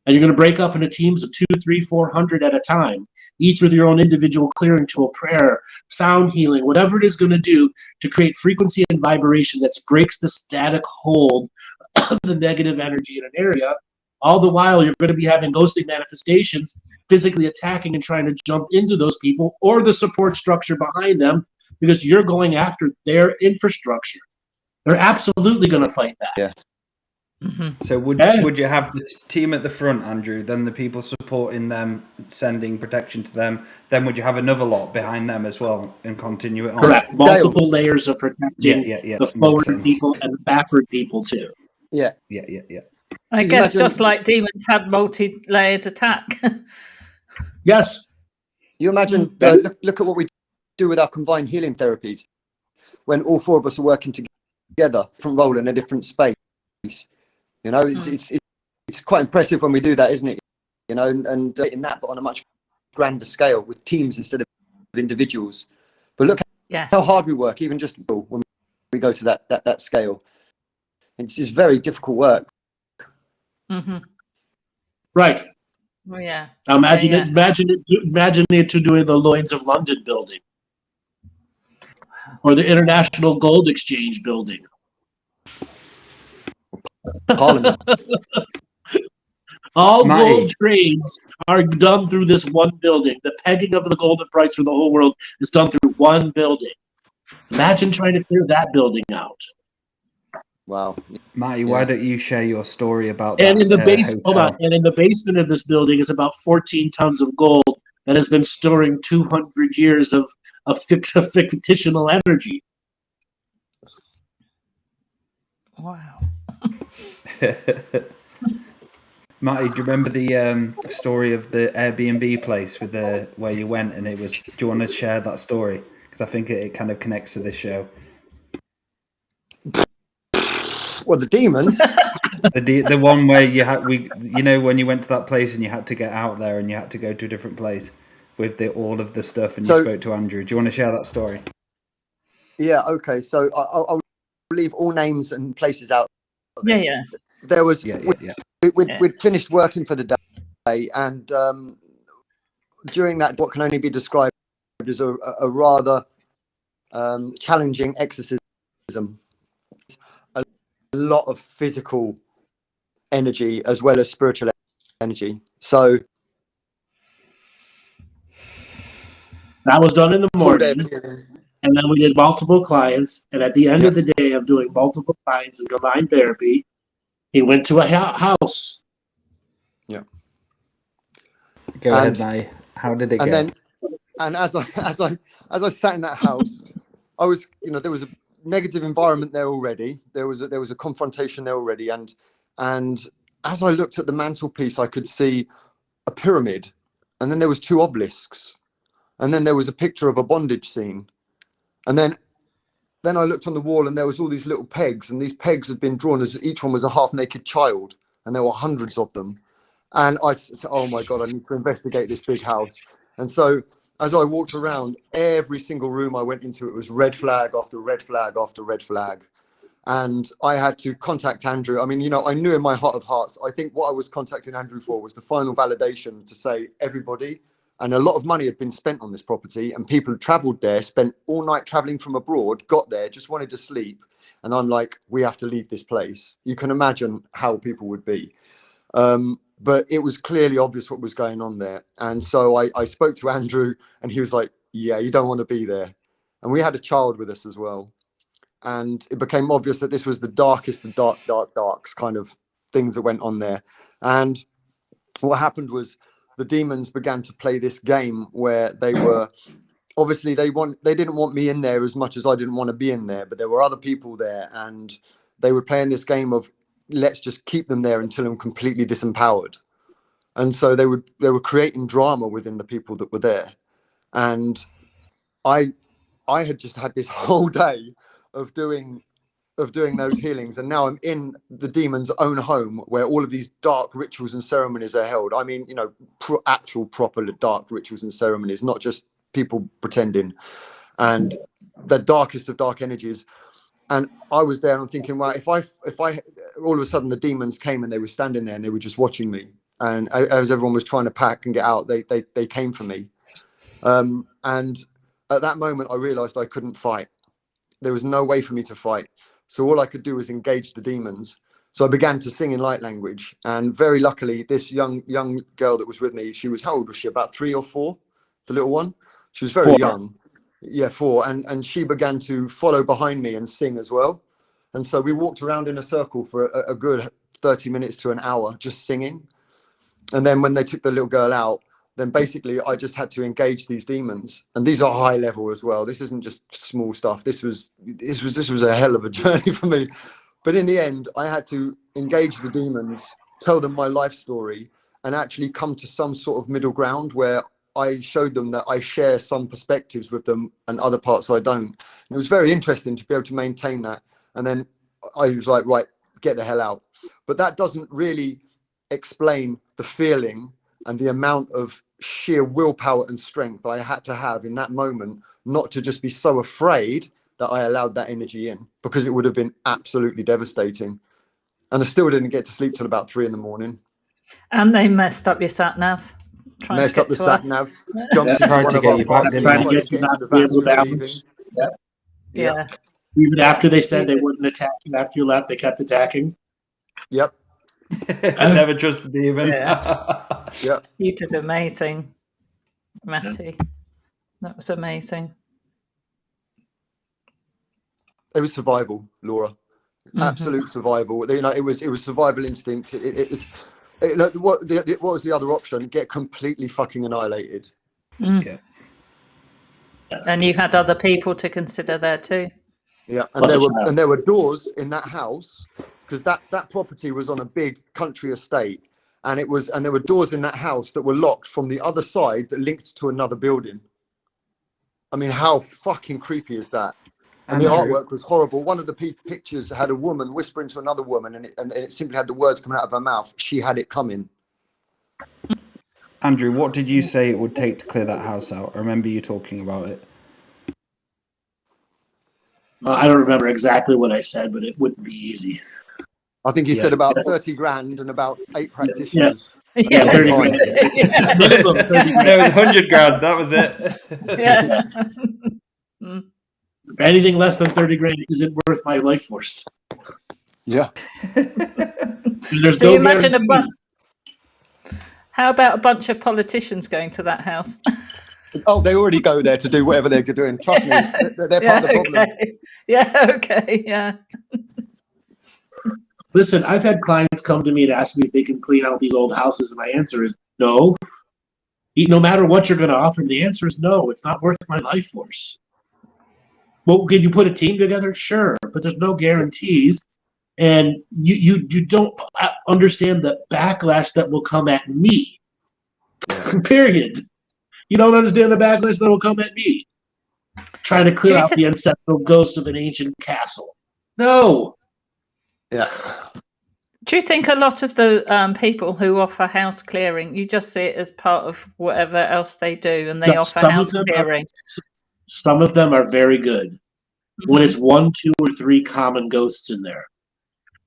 [SPEAKER 1] And you're going to break up into teams of 200, 300, 400 at a time, each with your own individual clearing tool, prayer, sound healing, whatever it is going to do to create frequency and vibration that breaks the static hold of the negative energy in an area. All the while, you're going to be having ghostly manifestations, physically attacking and trying to jump into those people or the support structure behind them because you're going after their infrastructure. They're absolutely going to fight that.
[SPEAKER 3] Yeah.
[SPEAKER 2] Mm-hmm.
[SPEAKER 4] So would you have the team at the front, Andrew, then the people supporting them, sending protection to them, then would you have another lot behind them as well and continue it on?
[SPEAKER 1] Correct. Multiple layers of protecting
[SPEAKER 4] the
[SPEAKER 1] forward people and the backward people too.
[SPEAKER 3] Yeah.
[SPEAKER 2] I guess just like demons had multi-layered attack.
[SPEAKER 1] Yes.
[SPEAKER 3] You imagine, look at what we do with our combined healing therapies when all four of us are working together, from role in a different space. You know, it's quite impressive when we do that, isn't it? You know, and in that, but on a much grander scale with teams instead of individuals. But look how hard we work, even just when we go to that scale. It's just very difficult work.
[SPEAKER 2] Mm-hmm.
[SPEAKER 1] Right.
[SPEAKER 2] Oh yeah.
[SPEAKER 1] Imagine it to doing the Lloyd's of London building, or the International Gold Exchange building.
[SPEAKER 3] Parliament.
[SPEAKER 1] All gold trades are done through this one building. The pegging of the golden price for the whole world is done through one building. Imagine trying to clear that building out.
[SPEAKER 3] Wow.
[SPEAKER 4] Maty, why don't you share your story about
[SPEAKER 1] and
[SPEAKER 4] that?
[SPEAKER 1] In the and in the basement of this building is about 14 tons of gold that has been storing 200 years of fictional energy.
[SPEAKER 2] Wow.
[SPEAKER 4] Maty, do you remember the story of the Airbnb place with where you went and it was? Do you want to share that story? Because I think it kind of connects to this show.
[SPEAKER 3] Well, the demons.
[SPEAKER 4] The one where when you went to that place and you had to get out there and you had to go to a different place with all of the stuff and you spoke to Andrew. Do you want to share that story?
[SPEAKER 3] Yeah. Okay. So I'll leave all names and places out.
[SPEAKER 2] Yeah.
[SPEAKER 3] There was.
[SPEAKER 4] Yeah.
[SPEAKER 3] We'd finished working for the day, and during that, what can only be described as a rather challenging exorcism. A lot of physical energy as well as spiritual energy. So
[SPEAKER 1] that was done in the morning, and then we did multiple clients. And at the end of the day of doing multiple clients in combined therapy, he went to a house.
[SPEAKER 3] Yeah.
[SPEAKER 4] Go ahead, Maty. How did it go?
[SPEAKER 3] And as I sat in that house, I was, there was a negative environment there already. There was a confrontation there already, and as I looked at the mantelpiece, I could see a pyramid, and then there was 2 obelisks, and then there was a picture of a bondage scene, and then I looked on the wall, and there was all these little pegs, and these pegs had been drawn as each one was a half-naked child, and there were hundreds of them. And I said, oh my God, I need to investigate this big house. And so as I walked around, every single room I went into, it was red flag after red flag after red flag. And I had to contact Andrew. I mean, I knew in my heart of hearts, I think what I was contacting Andrew for was the final validation to say everybody, and a lot of money had been spent on this property, and people had traveled there, spent all night traveling from abroad, got there, just wanted to sleep. And I'm like, we have to leave this place. You can imagine how people would be. But it was clearly obvious what was going on there. And so I spoke to Andrew, and he was like, yeah, you don't want to be there. And we had a child with us as well. And it became obvious that this was the darkest of darks kind of things that went on there. And what happened was the demons began to play this game where they were, obviously they didn't want me in there as much as I didn't want to be in there, but there were other people there, and they were playing this game of, let's just keep them there until I'm completely disempowered. And so they were creating drama within the people that were there. And I had just had this whole day of doing those healings, and now I'm in the demon's own home where all of these dark rituals and ceremonies are held. I mean, actual proper dark rituals and ceremonies, not just people pretending, and the darkest of dark energies. And I was there, and I'm thinking, well, if I all of a sudden the demons came and they were standing there and they were just watching me, and as everyone was trying to pack and get out, they came for me. And at that moment, I realized I couldn't fight. There was no way for me to fight. So all I could do was engage the demons. So I began to sing in light language. And very luckily, this young girl that was with me, she was, how old was she? About 3 or 4, the little one. She was very young. Yeah, 4. And she began to follow behind me and sing as well. And so we walked around in a circle for a good 30 minutes to an hour, just singing. And then when they took the little girl out, then basically I just had to engage these demons. And these are high level as well. This isn't just small stuff. This was a hell of a journey for me. But in the end, I had to engage the demons, tell them my life story, and actually come to some sort of middle ground where I showed them that I share some perspectives with them and other parts I don't. And it was very interesting to be able to maintain that. And then I was like, right, get the hell out. But that doesn't really explain the feeling and the amount of sheer willpower and strength I had to have in that moment, not to just be so afraid that I allowed that energy in, because it would have been absolutely devastating. And I still didn't get to sleep till about 3 a.m.
[SPEAKER 2] And they messed up your sat nav.
[SPEAKER 3] Messed up the sat nav. Jumped into one of our parts,
[SPEAKER 1] trying to get you not to be able to balance.
[SPEAKER 2] Yeah.
[SPEAKER 1] Even after they said they wouldn't attack you after you left, they kept attacking.
[SPEAKER 3] Yep.
[SPEAKER 4] I never trusted even.
[SPEAKER 3] Yeah.
[SPEAKER 2] You did amazing, Maty. That was amazing.
[SPEAKER 3] It was survival, Laura. Absolute survival. You know, it was survival instinct. What was the other option? Get completely fucking annihilated.
[SPEAKER 4] Yeah.
[SPEAKER 2] And you had other people to consider there too.
[SPEAKER 3] Yeah, and there were doors in that house, because that property was on a big country estate, and there were doors in that house that were locked from the other side that linked to another building. I mean, how fucking creepy is that? And the artwork was horrible. One of the pictures had a woman whispering to another woman, and it simply had the words coming out of her mouth. She had it coming.
[SPEAKER 4] Andrew, what did you say it would take to clear that house out? I remember you talking about it.
[SPEAKER 1] I don't remember exactly what I said, but it wouldn't be easy.
[SPEAKER 3] I think he said about 30 grand and about 8 practitioners.
[SPEAKER 2] Yeah,
[SPEAKER 1] 30 grand. Minimum 30 grand.
[SPEAKER 4] No, 100 grand. That was it.
[SPEAKER 2] Yeah.
[SPEAKER 1] If anything less than 30 grand isn't worth my life force.
[SPEAKER 3] Yeah.
[SPEAKER 1] There's
[SPEAKER 2] So
[SPEAKER 1] no
[SPEAKER 2] you imagine a
[SPEAKER 1] guarantee.
[SPEAKER 2] bunch. How about a bunch of politicians going to that house?
[SPEAKER 3] Oh, they already go there to do whatever they're doing. Trust me, they're part of the problem.
[SPEAKER 2] Okay. Yeah, okay, yeah.
[SPEAKER 1] Listen, I've had clients come to me and ask me if they can clean out these old houses, and my answer is no. No matter what you're going to offer them, the answer is no. It's not worth my life force. Well, can you put a team together? Sure, but there's no guarantees, and you don't understand the backlash that will come at me. Period. You don't understand the backlash that will come at me. Trying to clear out the ancestral ghost of an ancient castle. No.
[SPEAKER 3] Yeah.
[SPEAKER 2] Do you think a lot of the people who offer house clearing, you just see it as part of whatever else they do, and they offer house clearing?
[SPEAKER 1] Some of them are very good. When it's 1, 2, or 3 common ghosts in there.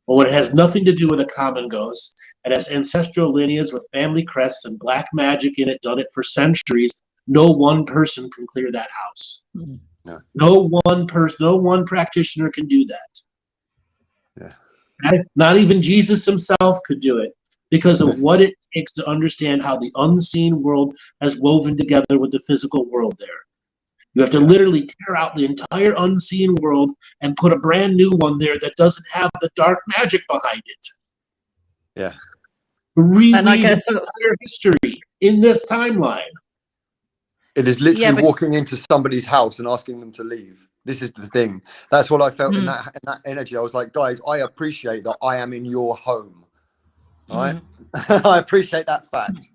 [SPEAKER 1] But when it has nothing to do with a common ghost, it has ancestral lineage with family crests and black magic in it, done it for centuries, no one person can clear that house.
[SPEAKER 3] No.
[SPEAKER 1] No one person, no one practitioner can do that.
[SPEAKER 3] Yeah.
[SPEAKER 1] Okay? Not even Jesus himself could do it because of what it takes to understand how the unseen world has woven together with the physical world there. You have to literally tear out the entire unseen world and put a brand new one there that doesn't have the dark magic behind it.
[SPEAKER 3] Yeah.
[SPEAKER 2] And I guess
[SPEAKER 1] entire history in this timeline.
[SPEAKER 3] It is literally walking into somebody's house and asking them to leave. This is the thing. That's what I felt in that energy. I was like, guys, I appreciate that I am in your home. All right? I appreciate that fact.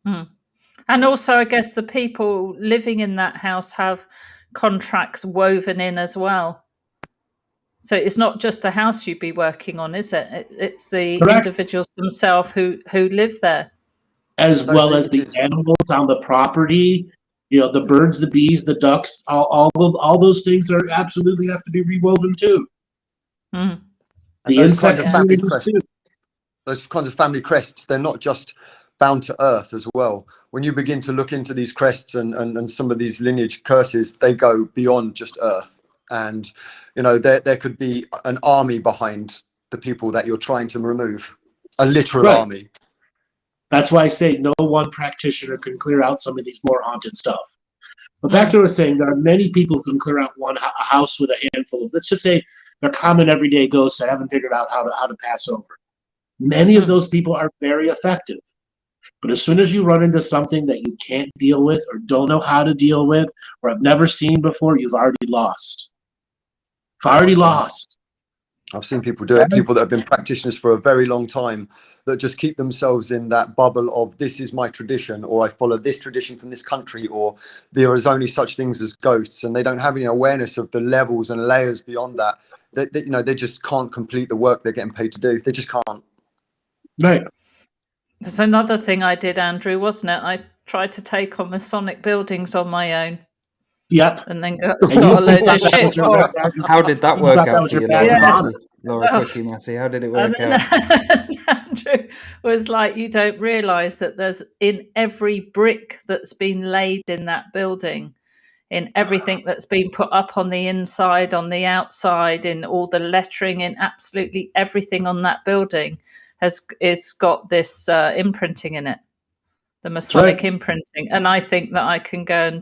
[SPEAKER 2] And also, I guess the people living in that house have contracts woven in as well. So it's not just the house you'd be working on, is it? It's the individuals themselves who live there.
[SPEAKER 1] As well as the animals on the property, the birds, the bees, the ducks, all those things are absolutely have to be rewoven too.
[SPEAKER 3] And
[SPEAKER 1] The
[SPEAKER 3] those kinds
[SPEAKER 1] insect
[SPEAKER 3] of family
[SPEAKER 1] communities
[SPEAKER 3] crests,
[SPEAKER 1] too.
[SPEAKER 3] those kinds of family crests, they're not just bound to earth as well. When you begin to look into these crests and some of these lineage curses, they go beyond just earth. And there could be an army behind the people that you're trying to remove, a literal army.
[SPEAKER 1] That's why I say no one practitioner can clear out some of these more haunted stuff. But back to what I was saying, there are many people who can clear out a house with a handful of, let's just say, they're common everyday ghosts that haven't figured out how to pass over. Many of those people are very effective. But as soon as you run into something that you can't deal with or don't know how to deal with or have never seen before, you've already lost.
[SPEAKER 3] I've seen people do it, people that have been practitioners for a very long time that just keep themselves in that bubble of this is my tradition, or I follow this tradition from this country, or there is only such things as ghosts, and they don't have any awareness of the levels and layers beyond that. They just can't complete the work they're getting paid to do. They just can't.
[SPEAKER 1] Right.
[SPEAKER 2] There's another thing I did, Andrew, wasn't it? I tried to take on Masonic buildings on my own.
[SPEAKER 1] Yep.
[SPEAKER 2] And then got a load of shit.
[SPEAKER 4] How did that work out for you, Laura? Quickly, Massey, how did it work out?
[SPEAKER 2] Andrew was like, you don't realise that there's in every brick that's been laid in that building, in everything that's been put up on the inside, on the outside, in all the lettering, in absolutely everything on that building is got this imprinting in it, the Masonic imprinting. And I think that I can go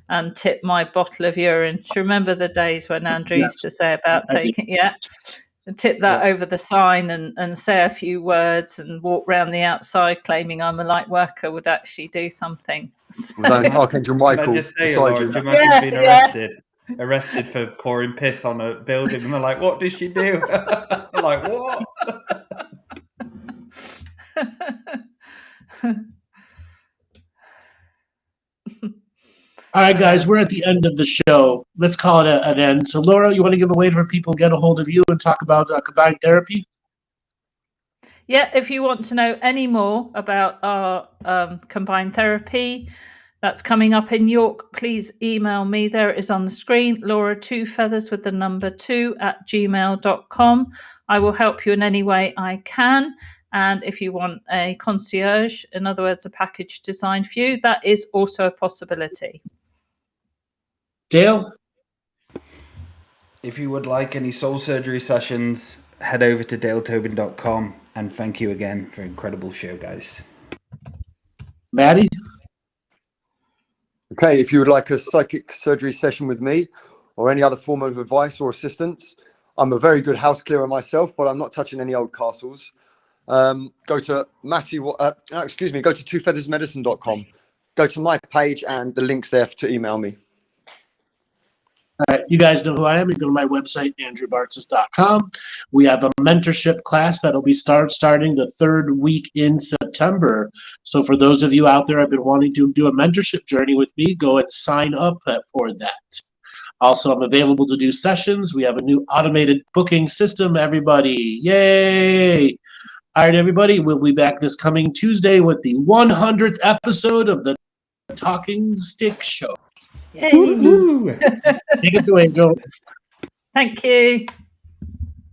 [SPEAKER 2] and tip my bottle of urine. Do you remember the days when Andrew used to say about taking, and tip that over the sign and say a few words and walk around the outside claiming I'm a light worker would actually do something.
[SPEAKER 3] Archangel Michael.
[SPEAKER 4] Can I just say, Laura, do you imagine being arrested for pouring piss on a building, and they're like, what did she do? You're like, what?
[SPEAKER 1] All right, guys, we're at the end of the show. Let's call it an end. So, Laura, you want to give a way for people to get a hold of you and talk about combined therapy?
[SPEAKER 2] Yeah, if you want to know any more about our combined therapy that's coming up in York, please email me. There it is on the screen, Laura2feathers with the number 2@gmail.com. I will help you in any way I can. And if you want a concierge, in other words, a package designed for you, that is also a possibility.
[SPEAKER 1] Dale?
[SPEAKER 4] If you would like any soul surgery sessions, head over to daletobin.com. And thank you again for an incredible show, guys.
[SPEAKER 1] Maty?
[SPEAKER 3] Okay, if you would like a psychic surgery session with me or any other form of advice or assistance, I'm a very good house clearer myself, but I'm not touching any old castles. Go to Maty, go to twofeathersmedicine.com. Go to my page and the link's there to email me.
[SPEAKER 1] All right, you guys know who I am. You go to my website, andrewbartzis.com. We have a mentorship class that'll be starting the third week in September. So for those of you out there who have been wanting to do a mentorship journey with me, go and sign up for that. Also, I'm available to do sessions. We have a new automated booking system, everybody. Yay! All right, everybody, we'll be back this coming Tuesday with the 100th episode of the Talking Stick Show.
[SPEAKER 2] Yay!
[SPEAKER 4] Woo-hoo!
[SPEAKER 1] Take it away, Angel.
[SPEAKER 2] Thank you.